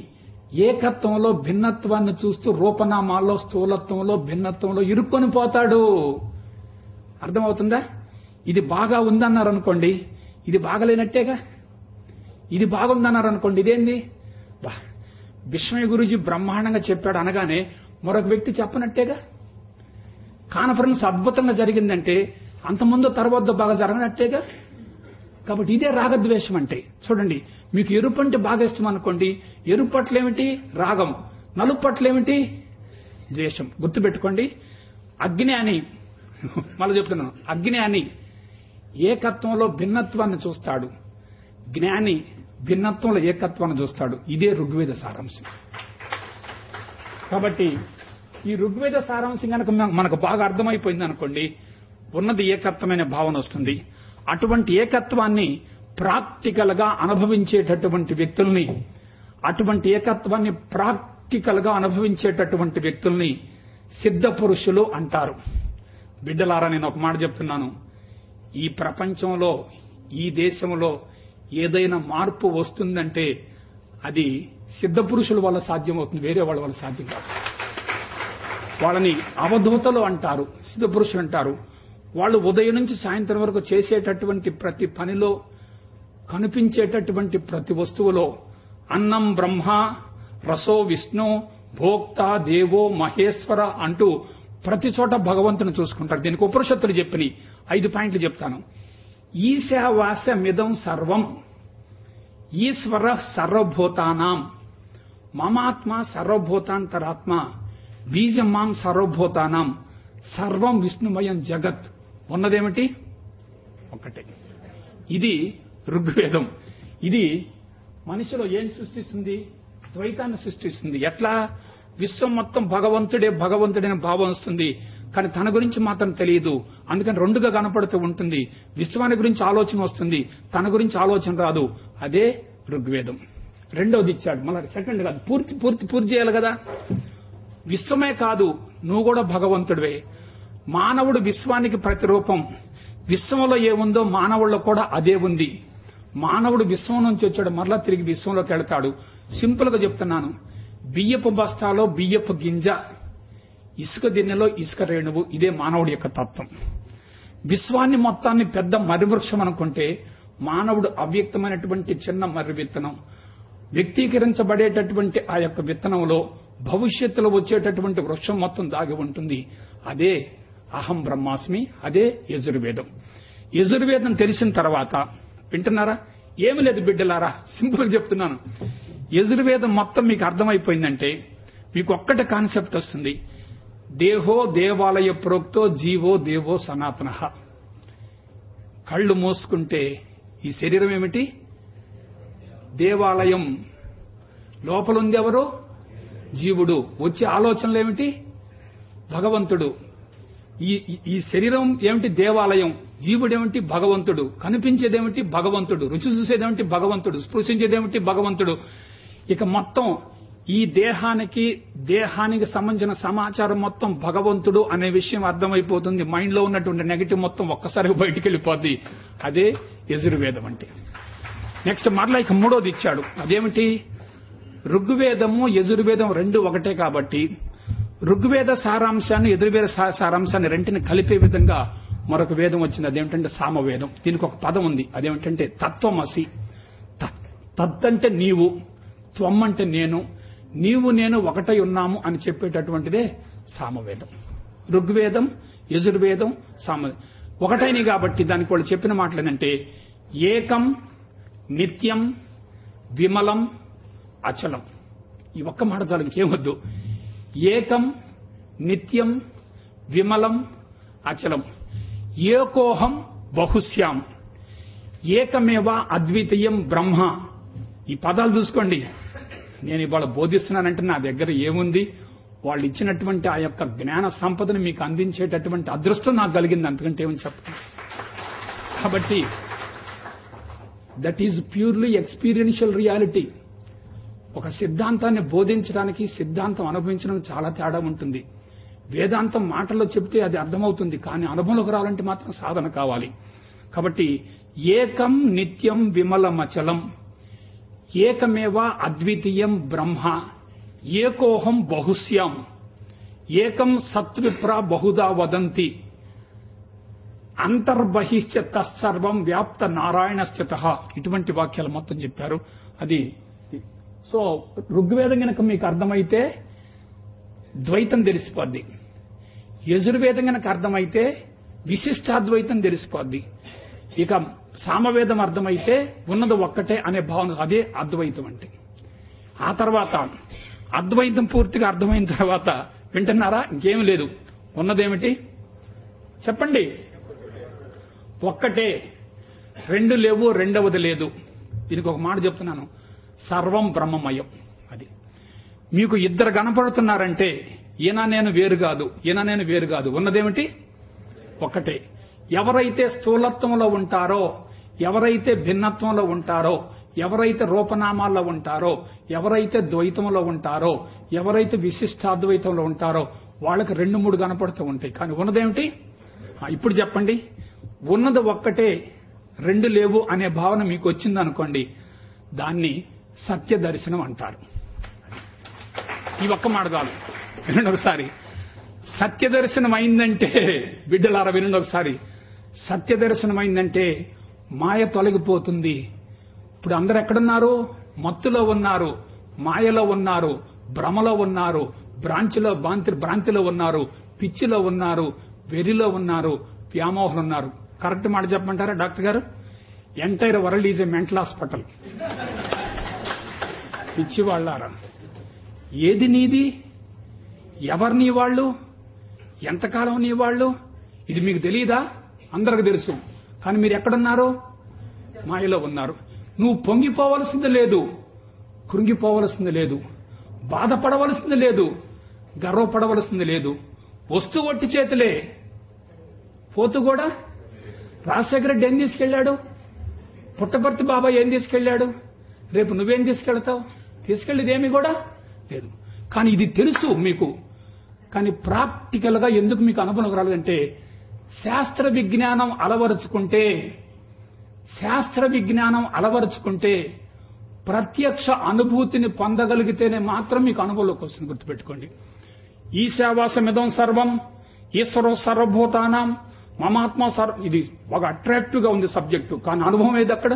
ఏకత్వంలో భిన్నత్వాన్ని చూస్తూ రూపనామాల్లో, స్థూలత్వంలో, భిన్నత్వంలో ఇరుక్కొని పోతాడు. అర్థమవుతుందా? ఇది బాగా ఉందన్నారు అనుకోండి, ఇది బాగలేనట్టేగా. ఇది బాగుందన్నారు అనుకోండి, ఇదేంది? విశ్వమయ గురూజీ బ్రహ్మాండంగా చెప్పాడు అనగానే మరొక వ్యక్తి చెప్పనట్టేగా. కాన్ఫరెన్స్ అద్భుతంగా జరిగిందంటే అంతకుముందు తర్వాత బాగా జరగనట్టేగా. కాబట్టి ఇదే రాగద్వేషం అంటే. చూడండి, మీకు ఎరుపు అంటే బాగా ఇష్టం అనుకోండి, ఎరుపు పట్లేమిటి? రాగం. నలుపు పట్లేమిటి? ద్వేషం. గుర్తుపెట్టుకోండి. అజ్ఞాని, మళ్ళీ చెప్తున్నాను, అజ్ఞాని ఏకత్వంలో భిన్నత్వాన్ని చూస్తాడు, జ్ఞాని భిన్నత్వంలో ఏకత్వాన్ని చూస్తాడు. ఇదే ఋగ్వేద సారాంశం. కాబట్టి ఈ ఋగ్వేద సారాంశం కనుక మనకు బాగా అర్థమైపోయింది అనుకోండి, ఉన్నది ఏకత్వమైన భావన వస్తుంది. అటువంటి ఏకత్వాన్ని ప్రాక్టికల్ గా అనుభవించేటటువంటి వ్యక్తుల్ని, అటువంటి ఏకత్వాన్ని ప్రాక్టికల్ గా అనుభవించేటటువంటి వ్యక్తుల్ని సిద్ధ పురుషులు అంటారు. బిడ్డలారా, నేను ఒక మాట చెప్తున్నాను. ఈ ప్రపంచంలో, ఈ దేశంలో ఏదైనా మార్పు వస్తుందంటే అది సిద్ధ పురుషుల వల్ల సాధ్యమవుతుంది, వేరే వాళ్ళ వల్ల సాధ్యం కాదు. వాళ్ళని అవధూతలు అంటారు, సిద్ధ పురుషులు అంటారు. వాళ్ళు ఉదయం నుంచి సాయంత్రం వరకు చేసేటటువంటి ప్రతి పనిలో, కనిపించేటటువంటి ప్రతి వస్తువులో అన్నం బ్రహ్మ, రసో విష్ణు, భోక్త దేవో మహేశ్వర అంటూ ప్రతి చోట భగవంతుని చూసుకుంటారు. దీనికి ఉపనిషత్తులు చెప్పినాయి. 5 పాయింట్లు చెప్తాను. ఈశావాస్యమిదం సర్వం ఈశ్వర సర్వభూతానాం మమాత్మ సర్వభూతాంతరాత్మ బీజం మాం సర్వభూతానాం సర్వం విష్ణుమయం జగత్. ఉన్నదేమిటి? ఒక్కటే. ఇది ఋగ్వేదం. ఇది మనిషిలో ఏం సృష్టిస్తుంది? ద్వైతాన్ని సృష్టిస్తుంది. ఎట్లా? విశ్వం మొత్తం భగవంతుడైన భావం వస్తుంది, కానీ తన గురించి మాత్రం తెలియదు. అందుకని రెండుగా కనపడుతూ ఉంటుంది. విశ్వాన్ని గురించి ఆలోచన వస్తుంది, తన గురించి ఆలోచన రాదు. అదే ఋగ్వేదం. రెండవది ఇచ్చాడు. మళ్ళీ సెకండ్ కాదు, పూర్తి చేయాలి కదా. విశ్వమే కాదు, నువ్వు కూడా భగవంతుడివే. మానవుడు విశ్వానికి ప్రతిరూపం. విశ్వంలో ఏముందో మానవుల్లో కూడా అదే ఉంది. మానవుడు విశ్వం నుంచి వచ్చాడు, మరలా తిరిగి విశ్వంలోకి వెళ్తాడు. సింపుల్ గా చెప్తున్నాను, బియ్యపు బస్తాలో బియ్యపు గింజ, ఇసుక దిన్నెలో ఇసుక రేణువు. ఇదే మానవుడి యొక్క తత్వం. విశ్వాన్ని మొత్తాన్ని పెద్ద మర్రి వృక్షం అనుకుంటే మానవుడు అవ్యక్తమైనటువంటి చిన్న మర్రి విత్తనం. వ్యక్తీకరించబడేటటువంటి ఆ యొక్క విత్తనంలో భవిష్యత్తులో వచ్చేటటువంటి వృక్షం మొత్తం దాగి ఉంటుంది. అదే అహం బ్రహ్మాస్మి, అదే యజుర్వేదం. యజుర్వేదం తెలిసిన తర్వాత వింటున్నారా? ఏమి లేదు బిడ్డలారా, సింపుల్ గా చెప్తున్నాను. యజుర్వేదం మొత్తం మీకు అర్థమైపోయిందంటే మీకు ఒక్కటే కాన్సెప్ట్ వస్తుంది. దేహో దేవాలయ ప్రోక్తో జీవో దేవో సనాతన. కళ్ళు మూసుకుంటే ఈ శరీరం ఏమిటి? దేవాలయం. లోపల ఉంది ఎవరు? జీవుడు. వచ్చే ఆలోచనలు ఏమిటి? భగవంతుడు. ఈ శరీరం ఏమిటి? దేవాలయం. జీవుడేమిటి? భగవంతుడు. కనిపించేదేమిటి? భగవంతుడు. రుచి చూసేదేమిటి? భగవంతుడు. స్పృశించేదేమిటి? భగవంతుడు. ఇక మొత్తం ఈ దేహానికి సంబంధించిన సమాచారం మొత్తం భగవంతుడు అనే విషయం అర్థమైపోతుంది. మైండ్ లో ఉన్నటువంటి నెగటివ్ మొత్తం ఒక్కసారిగా బయటికి వెళ్ళిపోద్ది. అదే యజుర్వేదం అంటే. నెక్స్ట్ మరలా ఇక మూడోది ఇచ్చాడు. అదేమిటి? ఋగ్వేదము యజుర్వేదం రెండు ఒకటే కాబట్టి ఋగ్వేద సారాంశాన్ని యజుర్వేద సారాంశాన్ని రెంటిని కలిపే విధంగా మరొక వేదం వచ్చింది. అదేమిటంటే సామవేదం. దీనికి ఒక పదం ఉంది. అదేమిటంటే తత్వమసి. తత్ అంటే నీవు, త్వం అంటే నేను, నీవు నేను ఒకటై ఉన్నాము అని చెప్పేటటువంటిదే సామవేదం. ఋగ్వేదం, యజుర్వేదం, సామవేదం ఒకటైన కాబట్టి దానికి వాళ్ళు చెప్పిన మాటలు ఏంటంటే ఏకం, నిత్యం, విమలం, అచలం. ఈ ఒక్క మాట చాలు, ఇంకేమొద్దు. ఏకం, నిత్యం, విమలం, అచలం. ఏకోహం బహుశ్యాం, ఏకమేవ అద్వితీయం బ్రహ్మ. ఈ పదాలు చూసుకోండి. నేను ఇవాళ బోధిస్తున్నానంటే నా దగ్గర ఏముంది? వాళ్ళు ఇచ్చినటువంటి ఆ యొక్క జ్ఞాన సంపదను మీకు అందించేటటువంటి అదృష్టం నాకు కలిగింది. అంతకంటే ఏమని చెప్పండి. కాబట్టి that is purely experiential reality. ఒక సిద్ధాంతాన్ని బోధించడానికి సిద్ధాంతం అనుభవించడానికి చాలా తేడా ఉంటుంది. వేదాంతం మాటల్లో చెప్తే అది అర్థమవుతుంది, కానీ అనుభవంలోకి రావాలంటే మాత్రం సాధన కావాలి. కాబట్టి ఏకం, నిత్యం, విమలమచలం, ఏకమేవ అద్వితీయం బ్రహ్మ, ఏకోహం బహుశ్యాం, ఏకం సత్విప్ర బహుదా వదంతి, అంతర్బహిశ్చ తత్సర్వం వ్యాప్త నారాయణశ్చత. ఇటువంటి వాక్యాలు మొత్తం చెప్పారు. అది సో ఋగ్వేదం గనక మీకు అర్థమైతే ద్వైతం తెలిసిపోద్ది. యజుర్వేదం గనక అర్థమైతే విశిష్టాద్వైతం తెలిసిపోద్ది. ఇక సామవేదం అర్థమైతే ఉన్నది ఒక్కటే అనే భావన, అదే అద్వైతం అంటే. ఆ తర్వాత అద్వైతం పూర్తిగా అర్థమైన తర్వాత వింటున్నారా? ఇంకేం లేదు. ఉన్నదేమిటి చెప్పండి? ఒక్కటే. రెండు లేవు, రెండవది లేదు. దీనికి ఒక మాట చెప్తున్నాను, సర్వం బ్రహ్మమయం. అది మీకు ఇద్దరు కనపడుతున్నారంటే ఈయన నేను వేరు కాదు, ఈయన నేను వేరు కాదు. ఉన్నదేమిటి? ఒక్కటే. ఎవరైతే స్థూలత్వంలో ఉంటారో, ఎవరైతే భిన్నత్వంలో ఉంటారో, ఎవరైతే రూపనామాల్లో ఉంటారో, ఎవరైతే ద్వైతంలో ఉంటారో, ఎవరైతే విశిష్టాద్వైతంలో ఉంటారో వాళ్ళకి రెండు మూడు కనపడుతూ ఉంటాయి. కానీ ఉన్నదేమిటి? ఇప్పుడు చెప్పండి. ఉన్నది ఒక్కటే, రెండు లేవు అనే భావన మీకు వచ్చిందనుకోండి, దాన్ని సత్య దర్శనం అంటారు. ఈ ఒక్క మాట చాలు, వినండి ఒకసారి. సత్య దర్శనం అయిందంటే బిడ్డలారా వినండి ఒకసారి. సత్య దర్శనం అయిందంటే మాయ తొలగిపోతుంది. ఇప్పుడు అందరు ఎక్కడున్నారు? మత్తులో ఉన్నారు, మాయలో ఉన్నారు, భ్రమలో ఉన్నారు, భ్రాంతిలో ఉన్నారు, పిచ్చిలో ఉన్నారు, వెర్రిలో ఉన్నారు, వ్యామోహంలో ఉన్నారు. కరెక్ట్ మాట చెప్పమంటారా డాక్టర్ గారు? Entire world is a mental hospital. పిచ్చి వాళ్ళారా, ఏది నీది? ఎవరు నీ వాళ్ళు? ఎంతకాలం నీ వాళ్ళు? ఇది మీకు తెలియదా? అందరికి తెలుసు. కానీ మీరు ఎక్కడున్నారు? మాయలో ఉన్నారు. నువ్వు పొంగిపోవలసింది లేదు, కృంగిపోవలసింది లేదు, బాధపడవలసింది లేదు, గర్వపడవలసింది లేదు. వస్తూ ఒట్టి చేతులే, పోతూ కూడా. రాజశేఖర రెడ్డి ఏం తీసుకెళ్లాడు? పుట్టపర్తి బాబాయ్ ఏం తీసుకెళ్లాడు? రేపు నువ్వేం తీసుకెళ్తావు? తీసుకెళ్లేదేమీ కూడా లేదు. కానీ ఇది తెలుసు మీకు. కానీ ప్రాక్టికల్ గా ఎందుకు మీకు అనుభవం రాలేదంటే శాస్త్ర విజ్ఞానం అలవరుచుకుంటే ప్రత్యక్ష అనుభూతిని పొందగలిగితేనే మాత్రం మీకు అనుభవంలోకి వస్తుంది. గుర్తుపెట్టుకోండి. ఈశావాసమిదం సర్వం ఈశ్వరో సర్వభూతానాం మమాత్మ ఇది బాగా అట్రాక్టివ్ గా ఉంది సబ్జెక్టు. కానీ అనుభవం ఏది అక్కడ?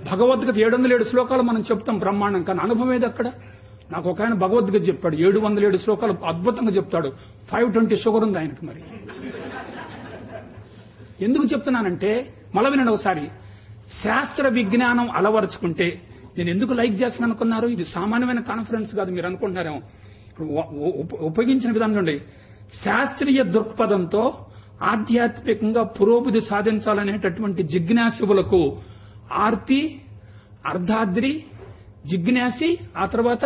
భగవద్గీత 707 శ్లోకాలు మనం చెప్తాం బ్రహ్మాండం, కానీ అనుభవం ఏది అక్కడ? నాకు ఒక ఆయన భగవద్గీత చెప్పాడు, 707 శ్లోకాలు అద్భుతంగా చెప్తాడు. 520 షుగర్ ఉంది ఆయనకి. మరి ఎందుకు చెప్తున్నానంటే, మళ్ళీ వినండి ఒకసారి, శాస్త్ర విజ్ఞానం అలవరుచుకుంటే నేను ఎందుకు లైక్ చేస్తాను అనుకున్నారు? ఇది సామాన్యమైన కాన్ఫరెన్స్ కాదు, మీరు అనుకుంటున్నారేమో. ఉపయోగించిన విధానం చూడండి. శాస్త్రీయ దృక్పథంతో ఆధ్యాత్మికంగా పురోభివృద్ధి సాధించాలనేటటువంటి జిజ్ఞాసువులకు ఆర్తి, అర్ధాద్రి, జిజ్ఞాసి, ఆ తర్వాత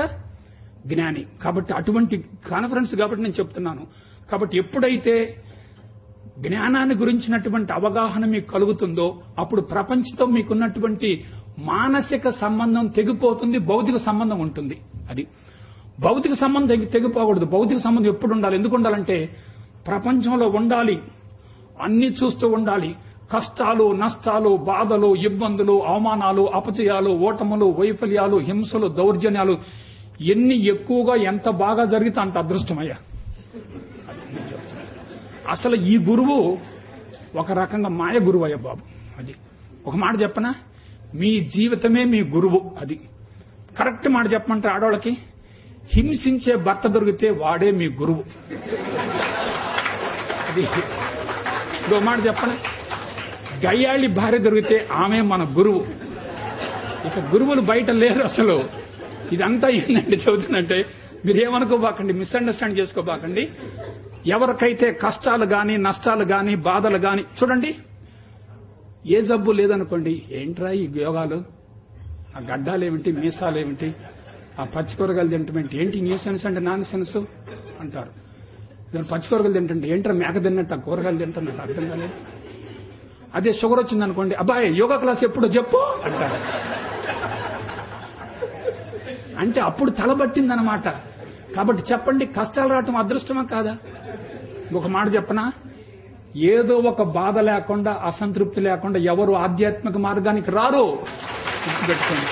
జ్ఞాని. కాబట్టి అటువంటి కాన్ఫరెన్స్ కాబట్టి నేను చెప్తున్నాను. కాబట్టి ఎప్పుడైతే జ్ఞానాన్ని గురించినటువంటి అవగాహన మీకు కలుగుతుందో అప్పుడు ప్రపంచంతో మీకున్నటువంటి మానసిక సంబంధం తెగిపోతుంది, భౌతిక సంబంధం ఉంటుంది. అది భౌతిక సంబంధం తెగిపోకూడదు. భౌతిక సంబంధం ఎప్పుడు ఉండాలి? ఎందుకు ఉండాలంటే ప్రపంచంలో ఉండాలి, అన్ని చూస్తూ ఉండాలి. కష్టాలు, నష్టాలు, బాధలు, ఇబ్బందులు, అవమానాలు, అపజయాలు, ఓటములు, వైఫల్యాలు, హింసలు, దౌర్జన్యాలు ఎన్ని ఎక్కువగా ఎంత బాగా జరిగితే అంత అదృష్టమయ్యా. అసలు ఈ గురువు ఒక రకంగా మాయ గురువు అయ్యా బాబు. అది ఒక మాట చెప్పనా, మీ జీవితమే మీ గురువు. అది కరెక్ట్ మాట చెప్పమంటారు ఆడవాళ్ళకి. హింసించే భర్త దొరికితే వాడే మీ గురువు. అది ఇంకో మాట చెప్పనా, గయ్యాళి భార్య దొరికితే ఆమె మన గురువు. ఇక గురువులు బయట లేరు అసలు. ఇదంతా ఏంటంటే చదువుతుందంటే మీరేమనుకోబాకండి, మిస్అండర్స్టాండ్ చేసుకోబాకండి. ఎవరికైతే కష్టాలు గాని, నష్టాలు గాని, బాధలు గాని, చూడండి, ఏ జబ్బు లేదనుకోండి, ఏంట్రా ఈ యోగాలు, ఆ గడ్డాలేమిటి, మీసాలేమిటి, ఆ పచ్చికూరగాయలు తింటమేంటి, ఏంటి న్యూ సెన్స్ అంటే నాన్ సెన్స్ అంటారు. పచ్చికూరగాయలు తింటుంటే ఏంట్రా మేక తిన్నట్టు ఆ కూరగాయలు తింటున్నట్టు అర్థం కాలేదు. అదే షుగర్ వచ్చిందనుకోండి, అబ్బాయి యోగా క్లాస్ ఎప్పుడో చెప్పు అంటారు. అంటే అప్పుడు తలబట్టిందనమాట. కాబట్టి చెప్పండి, కష్టాలు రావటం అదృష్టమా కాదా? ఒక మాట చెప్పనా, ఏదో ఒక బాధ లేకుండా, అసంతృప్తి లేకుండా ఎవరు ఆధ్యాత్మిక మార్గానికి రారు. గుర్తుపెట్టుకోండి.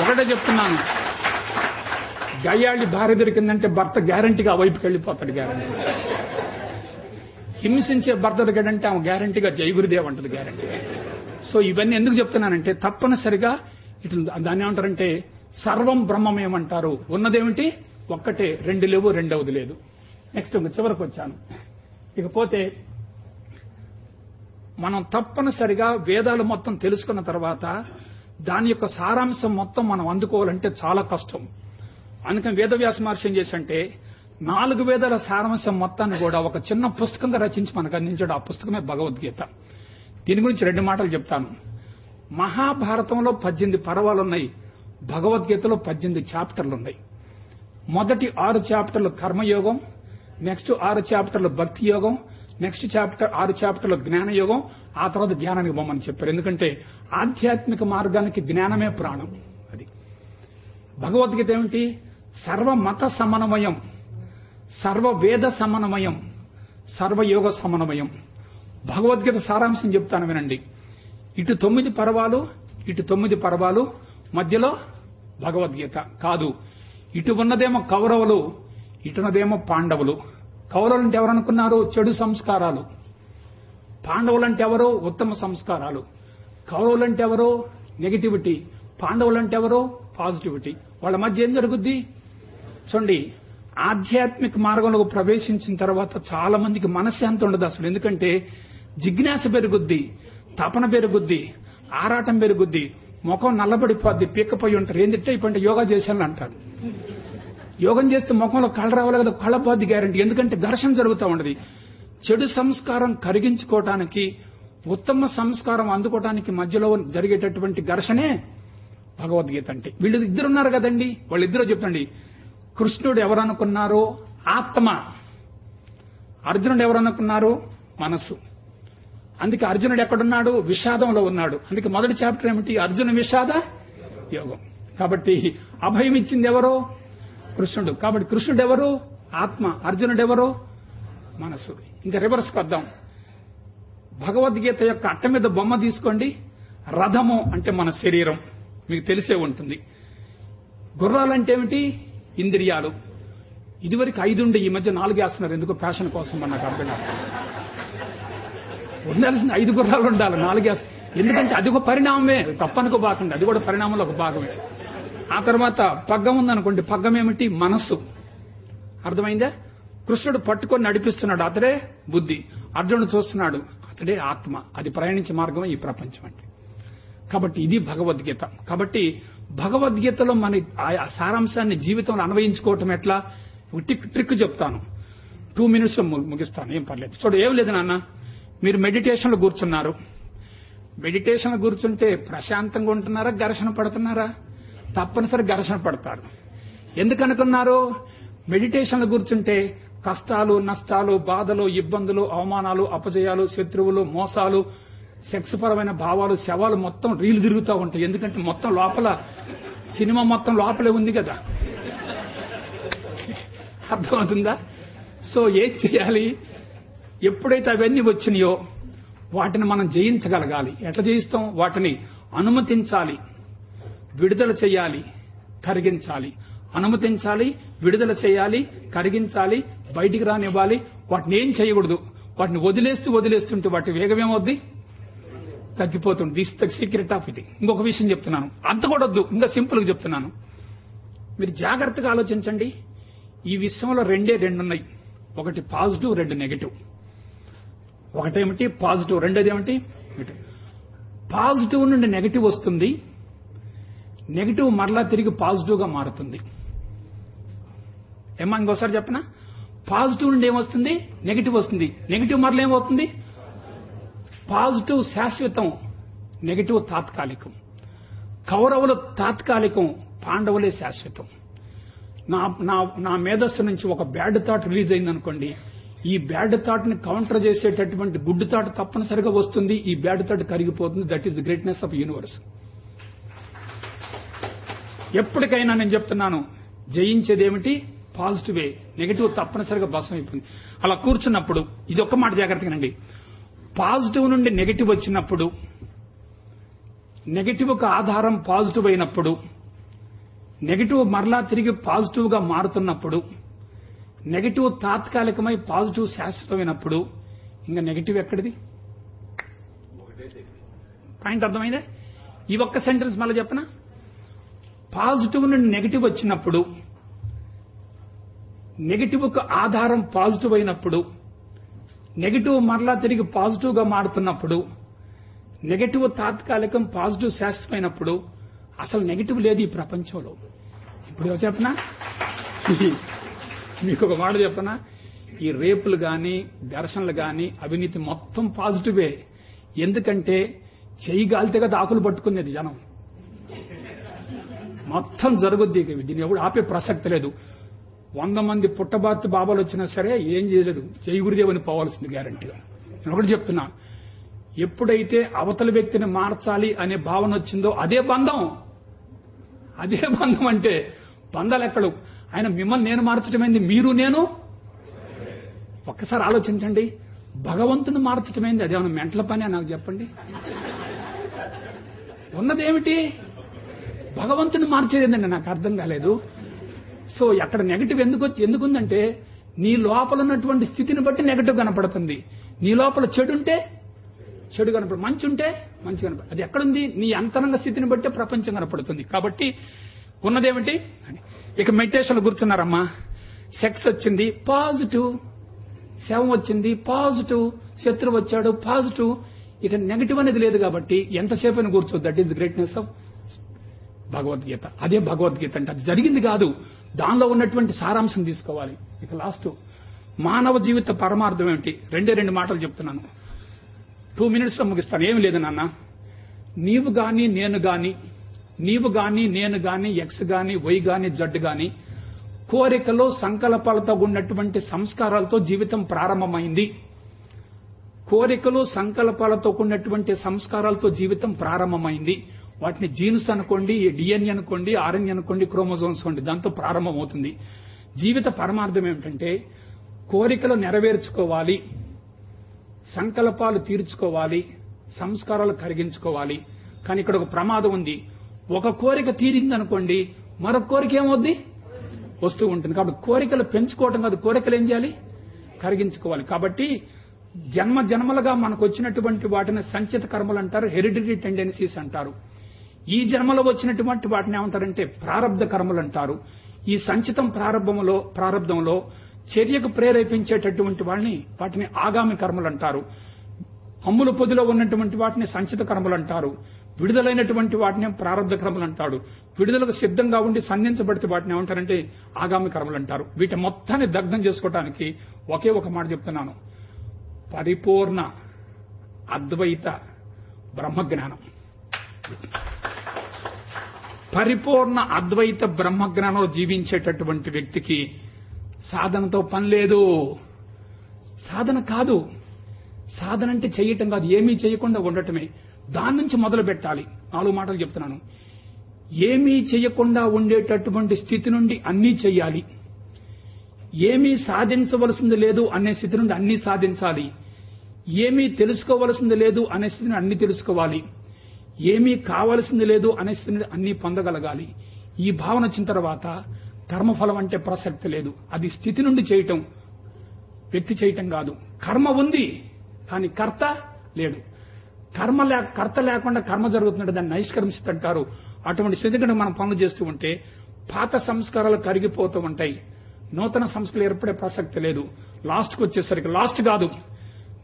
ఒకటే చెప్తున్నాను, గయ్యాళి భార్య దొరికిందంటే భర్త గ్యారంటీగా ఆ వైపుకి వెళ్ళిపోతాడు. గ్యారంటీ. హింసించే భర్త దొరికాడంటే ఆమె గ్యారంటీగా జై గురుదేవ్ అంటది, గ్యారంటీగా. సో ఇవన్నీ ఎందుకు చెప్తున్నానంటే తప్పనిసరిగా ఇట్లా దాన్ని ఏమంటారంటే సర్వం బ్రహ్మమేమంటారు. ఉన్నదేమిటి? ఒక్కటే, రెండు లేవు, రెండవది లేదు. నెక్స్ట్ చివరికి వచ్చాను. ఇకపోతే మనం తప్పనిసరిగా వేదాలు మొత్తం తెలుసుకున్న తర్వాత దాని యొక్క సారాంశం మొత్తం మనం అందుకోవాలంటే చాలా కష్టం. అందుకని వేదవ్యాస మహర్షి ఏం చేసంటే 4 వేదాల సారాంశం మొత్తాన్ని కూడా ఒక చిన్న పుస్తకంగా రచించి మనకు అందించాడు. ఆ పుస్తకమే భగవద్గీత. దీని గురించి 2 మాటలు చెప్తాను. మహాభారతంలో 18 పర్వాలున్నాయి, భగవద్గీతలో 18 చాప్టర్లు ఉన్నాయి. మొదటి 6 చాప్టర్లు కర్మయోగం, నెక్స్ట్ 6 చాప్టర్లు భక్తి యోగం, నెక్స్ట్ 6 చాప్టర్లు జ్ఞానయోగం, ఆ తర్వాత ధ్యానానికి పోమని చెప్పారు. ఎందుకంటే ఆధ్యాత్మిక మార్గానికి జ్ఞానమే ప్రాణం. అది భగవద్గీత ఏమిటి? సర్వమత సమన్వయం, సర్వవేద సమన్వయం, సర్వయోగ సమన్వయం. భగవద్గీత సారాంశం చెప్తాను వినండి. ఇటు 9 పర్వాలు, ఇటు 9 పర్వాలు, మధ్యలో భగవద్గీత కాదు. ఇటు ఉన్నదేమో కౌరవులు, ఇటున్నదేమో పాండవులు. కౌరవులు అంటే ఎవరు అనుకున్నారు? చెడు సంస్కారాలు. పాండవులంటే ఎవరు? ఉత్తమ సంస్కారాలు. కౌరవులంటే ఎవరు? నెగిటివిటీ. పాండవులంటే ఎవరు? పాజిటివిటీ. వాళ్ళ మధ్య ఏం జరుగుద్ది చూడండి. ఆధ్యాత్మిక మార్గంలో ప్రవేశించిన తర్వాత చాలా మందికి మనశ్శాంతి ఉండదు అసలు. ఎందుకంటే జిజ్ఞాస పెరుగుద్ది, తపన పెరుగుద్ది, ఆరాటం పెరుగుద్ది, ముఖం నల్లబడిపోద్ది, పీక్కపోయి ఉంటారు. ఏంటంటే ఇప్పుడు యోగా చేశాను అంటారు. యోగం చేస్తే ముఖంలో కళ్ళ రావాలి కదా, కళ్ళపోద్ది గ్యారంటీ. ఎందుకంటే ఘర్షణ జరుగుతూ ఉండదు. చెడు సంస్కారం కరిగించుకోవటానికి, ఉత్తమ సంస్కారం అందుకోవటానికి మధ్యలో జరిగేటటువంటి ఘర్షణే భగవద్గీత అంటే. వీళ్ళు ఇద్దరున్నారు కదండి, వాళ్ళిద్దరూ చెప్పండి. కృష్ణుడు ఎవరనుకున్నారు? ఆత్మ. అర్జునుడు ఎవరనుకున్నారు? మనసు. అందుకే అర్జునుడు ఎక్కడున్నాడు? విషాదంలో ఉన్నాడు. అందుకే మొదటి చాప్టర్ ఏమిటి? అర్జున విషాద యోగం. కాబట్టి అభయం ఇచ్చింది ఎవరో? కృష్ణుడు. కాబట్టి కృష్ణుడు ఎవరు? ఆత్మ. అర్జునుడు ఎవరు? మనసు. ఇంకా రివర్స్కి వద్దాం. భగవద్గీత యొక్క అట్ట మీద బొమ్మ తీసుకోండి. రథము అంటే మన శరీరం, మీకు తెలిసే ఉంటుంది. గుర్రాలంటే ఏమిటి? ఇంద్రియాలు. ఇదివరకు 5 ఉండే, ఈ మధ్య 4 వేస్తున్నారు. ఎందుకు? ఫ్యాషన్ కోసం నాకు అర్థం కాదు. ఉండాల్సిన 5 గుర్రాలు ఉండాలి, 4 వేస్తారు. ఎందుకంటే అది ఒక పరిణామమే, తప్పనుకో బాకండి, అది కూడా పరిణామంలో ఒక భాగమే. ఆ తర్వాత పగ్గం ఉందనుకోండి, పగ్గం ఏమిటి? మనస్సు. అర్థమైందా? కృష్ణుడు పట్టుకొని నడిపిస్తున్నాడు, అతడే బుద్ధి. అర్జునుడు చూస్తున్నాడు, అతడే ఆత్మ. అది ప్రయాణించే మార్గమే ఈ ప్రపంచం అంటే. కాబట్టి ఇది భగవద్గీత. కాబట్టి భగవద్గీతలో మన ఆ సారాంశాన్ని జీవితంలో అన్వయించుకోవటం ఎట్లా? ట్రిక్ చెప్తాను, 2 minutes లో ముగిస్తాను, ఏం పర్లేదు. చూడు, ఏం లేదు నాన్న, మీరు మెడిటేషన్లో కూర్చున్నారు. మెడిటేషన్లో కూర్చుంటే ప్రశాంతంగా ఉంటున్నారా, ఘర్షణ పడుతున్నారా? తప్పనిసరి ఘర్షణ పడతారు. ఎందుకనుకున్నారు? మెడిటేషన్లో కూర్చుంటే కష్టాలు, నష్టాలు, బాధలు, ఇబ్బందులు, అవమానాలు, అపజయాలు, శత్రువులు, మోసాలు, సెక్స్ పరమైన భావాలు, శవాలు మొత్తం రీలు తిరుగుతూ ఉంటాయి. ఎందుకంటే మొత్తం లోపల సినిమా మొత్తం లోపలే ఉంది కదా. అర్థమవుతుందా? సో ఏం చేయాలి? ఎప్పుడైతే అవన్నీ వచ్చినాయో వాటిని మనం జయించగలగాలి. ఎట్లా జయిస్తాం? వాటిని అనుమతించాలి, విడుదల చేయాలి, కరిగించాలి. అనుమతించాలి, విడుదల చేయాలి, కరిగించాలి, బయటికి రానివ్వాలి. వాటిని ఏం చేయకూడదు. వాటిని వదిలేస్తుంటే వాటి వేగం ఏమవుద్ది? తగ్గిపోతుంది. దిస్ ద సీక్రెట్ ఆఫ్ ఇది. ఇంకొక విషయం చెప్తున్నాను, అంత కూడా వద్దు, ఇంకా సింపుల్ గా చెప్తున్నాను. మీరు జాగ్రత్తగా ఆలోచించండి. ఈ విషయంలో 2 ఉన్నాయి. ఒకటి పాజిటివ్, 2 నెగటివ్. ఒకటేమిటి? పాజిటివ్. రెండోది ఏమిటి? పాజిటివ్ నుండి నెగటివ్ వస్తుంది, నెగటివ్ మరలా తిరిగి పాజిటివ్ గా మారుతుంది. ఏమా ఇంకోసారి చెప్పనా? పాజిటివ్ నుండి ఏమొస్తుంది? నెగటివ్ వస్తుంది. నెగటివ్ మరలా ఏమవుతుంది? పాజిటివ్ శాశ్వతం, నెగటివ్ తాత్కాలికం. కౌరవులు తాత్కాలికం, పాండవులే శాశ్వతం. నా మేధస్సు నుంచి ఒక బ్యాడ్ థాట్ రిలీజ్ అయిందనుకోండి, ఈ బ్యాడ్ థాట్ ని కౌంటర్ చేసేటటువంటి గుడ్ థాట్ తప్పనిసరిగా వస్తుంది. ఈ బ్యాడ్ థాట్ కరిగిపోతుంది. That is the greatness of universe. ఎప్పటికైనా నేను చెప్తున్నాను, జయించేదేమిటి? పాజిటివే. నెగటివ్ తప్పనిసరిగా భస్మం అయిపోయింది. అలా కూర్చున్నప్పుడు ఇది ఒక్క మాట జాగ్రత్తగానండి. పాజిటివ్ నుండి నెగటివ్ వచ్చినప్పుడు, నెగటివ్ కు ఆధారం పాజిటివ్ అయినప్పుడు, నెగటివ్ మరలా తిరిగి పాజిటివ్ గా మారుతున్నప్పుడు, నెగటివ్ తాత్కాలికమై పాజిటివ్ శాశ్వతమైనప్పుడు, ఇంకా నెగటివ్ ఎక్కడిది? పాయింట్ అర్థమైందే? ఈ ఒక్క సెంటెన్స్ మళ్ళీ చెప్పనా? పాజిటివ్ నుండి నెగటివ్ వచ్చినప్పుడు, నెగటివ్ కు ఆధారం పాజిటివ్ అయినప్పుడు, నెగటివ్ మరలా తిరిగి పాజిటివ్ గా మారుతున్నప్పుడు, నెగటివ్ తాత్కాలికం, పాజిటివ్ శాశ్వతమైనప్పుడు అసలు నెగటివ్ లేదు ఈ ప్రపంచంలో. ఇప్పుడు చెప్పనా? మీకు ఒక మాట చెప్పనా? ఈ రేపులు గాని, ఘర్షణలు గాని, అవినీతి మొత్తం పాజిటివే. ఎందుకంటే చెయ్యి గాలితే కదా ఆకులు పట్టుకునేది జనం. మొత్తం జరుగుద్ది. దీన్ని ఎవడు ఆపే ప్రసక్తి లేదు. 100 మంది పుట్టబాతు బాబాలు వచ్చినా సరే ఏం చేయలేదు, జై గురుదేవని పోవాల్సింది గ్యారంటీగా. నేను ఒకటి చెప్తున్నా, ఎప్పుడైతే అవతల వ్యక్తిని మార్చాలి అనే భావన వచ్చిందో అదే బంధం. అదే బంధం అంటే బంధాలు ఎక్కడు. ఆయన మిమ్మల్ని నేను మార్చటమైంది, మీరు నేను. ఒక్కసారి ఆలోచించండి, భగవంతుని మార్చటమైంది అదేమన్నా మెంటల పని నాకు చెప్పండి. ఉన్నదేమిటి? భగవంతుని మార్చేదేందండి, నాకు అర్థం కాలేదు. సో అక్కడ నెగటివ్ ఎందుకుందంటే నీ లోపల ఉన్నటువంటి స్థితిని బట్టి నెగటివ్ కనపడుతుంది. నీ లోపల చెడు ఉంటే చెడు కనపడు, మంచి ఉంటే మంచి కనపడు. అది ఎక్కడుంది? నీ అంతరంగ స్థితిని బట్టే ప్రపంచం కనపడుతుంది. కాబట్టి ఉన్నదేమిటి? ఇక మెడిటేషన్ కూర్చున్నారమ్మా, సెక్స్ వచ్చింది పాజిటివ్, శవం వచ్చింది పాజిటివ్, శత్రువు వచ్చాడు పాజిటివ్. ఇక నెగటివ్ అనేది లేదు. కాబట్టి ఎంతసేపు కూర్చోదు. That is the greatness of Bhagavad Gita. అదే భగవద్గీత అంటే. అది జరిగింది కాదు, దానిలో ఉన్నటువంటి సారాంశం తీసుకోవాలి. ఇక లాస్ట్, మానవ జీవిత పరమార్థం ఏమిటి? 2 మాటలు చెప్తున్నాను, 2 minutes లో ముగిస్తాను. ఏమి లేదు నాన్న, నీవు గాని నేను గాని, నీవు గాని నేను గాని, ఎక్స్ గాని వై గాని జడ్ గాని, కోరికలో సంకల్పాలతో ఉన్నటువంటి సంస్కారాలతో జీవితం ప్రారంభమైంది. కోరికలు సంకల్పాలతో ఉన్నటువంటి సంస్కారాలతో జీవితం ప్రారంభమైంది. వాటిని జీన్స్ అనుకోండి, డిఎన్ఏ అనుకోండి, ఆర్ఎన్ఏ అనుకోండి, క్రోమోజోమ్స్ అనుకోండి, దాంతో ప్రారంభమవుతుంది. జీవిత పరమార్థం ఏమిటంటే కోరికలు నెరవేర్చుకోవాలి, సంకల్పాలు తీర్చుకోవాలి, సంస్కారాలు కరిగించుకోవాలి. కానీ ఇక్కడ ఒక ప్రమాదం ఉంది. ఒక కోరిక తీరిందనుకోండి, మరొక కోరిక ఏమవుద్ది? వస్తూ ఉంటుంది. కాబట్టి కోరికలు పెంచుకోవటం కాదు, కోరికలు ఏం చేయాలి? కరిగించుకోవాలి. కాబట్టి జన్మ జన్మలుగా మనకు వచ్చినటువంటి వాటిని సంచిత కర్మలు అంటారు, హెరిడిటరీ టెండెన్సీస్ అంటారు. ఈ జన్మలో వచ్చినటువంటి వాటిని ఏమంటారంటే ప్రారబ్ధ కర్మలు అంటారు. ఈ సంచితం ప్రారబ్ధంలో చర్యకు ప్రేరేపించేటటువంటి వాటిని ఆగామి కర్మలు అంటారు. అమ్ముల పొదిలో ఉన్నటువంటి వాటిని సంచిత కర్మలు అంటారు. విడుదలైనటువంటి వాటిని ప్రారబ్ధ కర్మలు అంటాడు. విడుదలకు సిద్ధంగా ఉండి సంధించబడితే వాటిని ఏమంటారంటే ఆగామి కర్మలు అంటారు. వీటి మొత్తాన్ని దగ్ధం చేసుకోవడానికి ఒకే ఒక మాట చెప్తున్నాను. పరిపూర్ణ అద్వైత బ్రహ్మజ్ఞానం. పరిపూర్ణ అద్వైత బ్రహ్మజ్ఞానంలో జీవించేటటువంటి వ్యక్తికి సాధనతో పని లేదు. సాధన కాదు. సాధన అంటే చేయటం కాదు, ఏమీ చేయకుండా ఉండటమే. దాని నుంచి మొదలు పెట్టాలి. 4 మాటలు చెప్తున్నాను. ఏమీ చేయకుండా ఉండేటటువంటి స్థితి నుండి అన్నీ చెయ్యాలి. ఏమీ సాధించవలసింది లేదు అనే స్థితి నుండి అన్నీ సాధించాలి. ఏమీ తెలుసుకోవలసింది లేదు అనే స్థితిని అన్ని తెలుసుకోవాలి. ఏమీ కావలసింది లేదు అనే స్థితిని అన్ని పొందగలగాలి. ఈ భావన వచ్చిన తర్వాత కర్మఫలం అంటే ప్రసక్తి లేదు. అది స్థితి నుండి చేయటం, వ్యక్తి చేయటం కాదు. కర్మ ఉంది కానీ కర్త లేడు. కర్త లేకుండా కర్మ జరుగుతుందంటే దాన్ని నైష్కర్మిస్తూ అంటారు. అటువంటి స్థితికి మనం పనులు చేస్తూ ఉంటే పాత సంస్కారాలు కరిగిపోతూ ఉంటాయి. నూతన సంస్కరణ ఏర్పడే ప్రసక్తి లేదు. లాస్ట్కి వచ్చేసరికి, లాస్ట్ కాదు,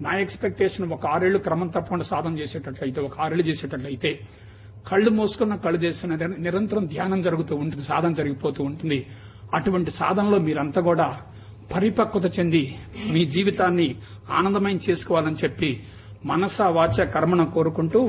నా ఎక్స్పెక్టేషన్ ఒక 6 ఏళ్లు క్రమం తప్పకుండా సాధన చేసేటట్లయితే, ఒక 6 ఏళ్లు చేసేటట్లయితే, కళ్ళు మూసుకున్న కళ్ళు చేస్తున్న నిరంతరం ధ్యానం జరుగుతూ ఉంటుంది, సాధన జరిగిపోతూ ఉంటుంది. అటువంటి సాధనలో మీరంతా కూడా పరిపక్వత చెంది మీ జీవితాన్ని ఆనందమయం చేసుకోవాలని చెప్పి మనస వాచ కర్మను కోరుకుంటూ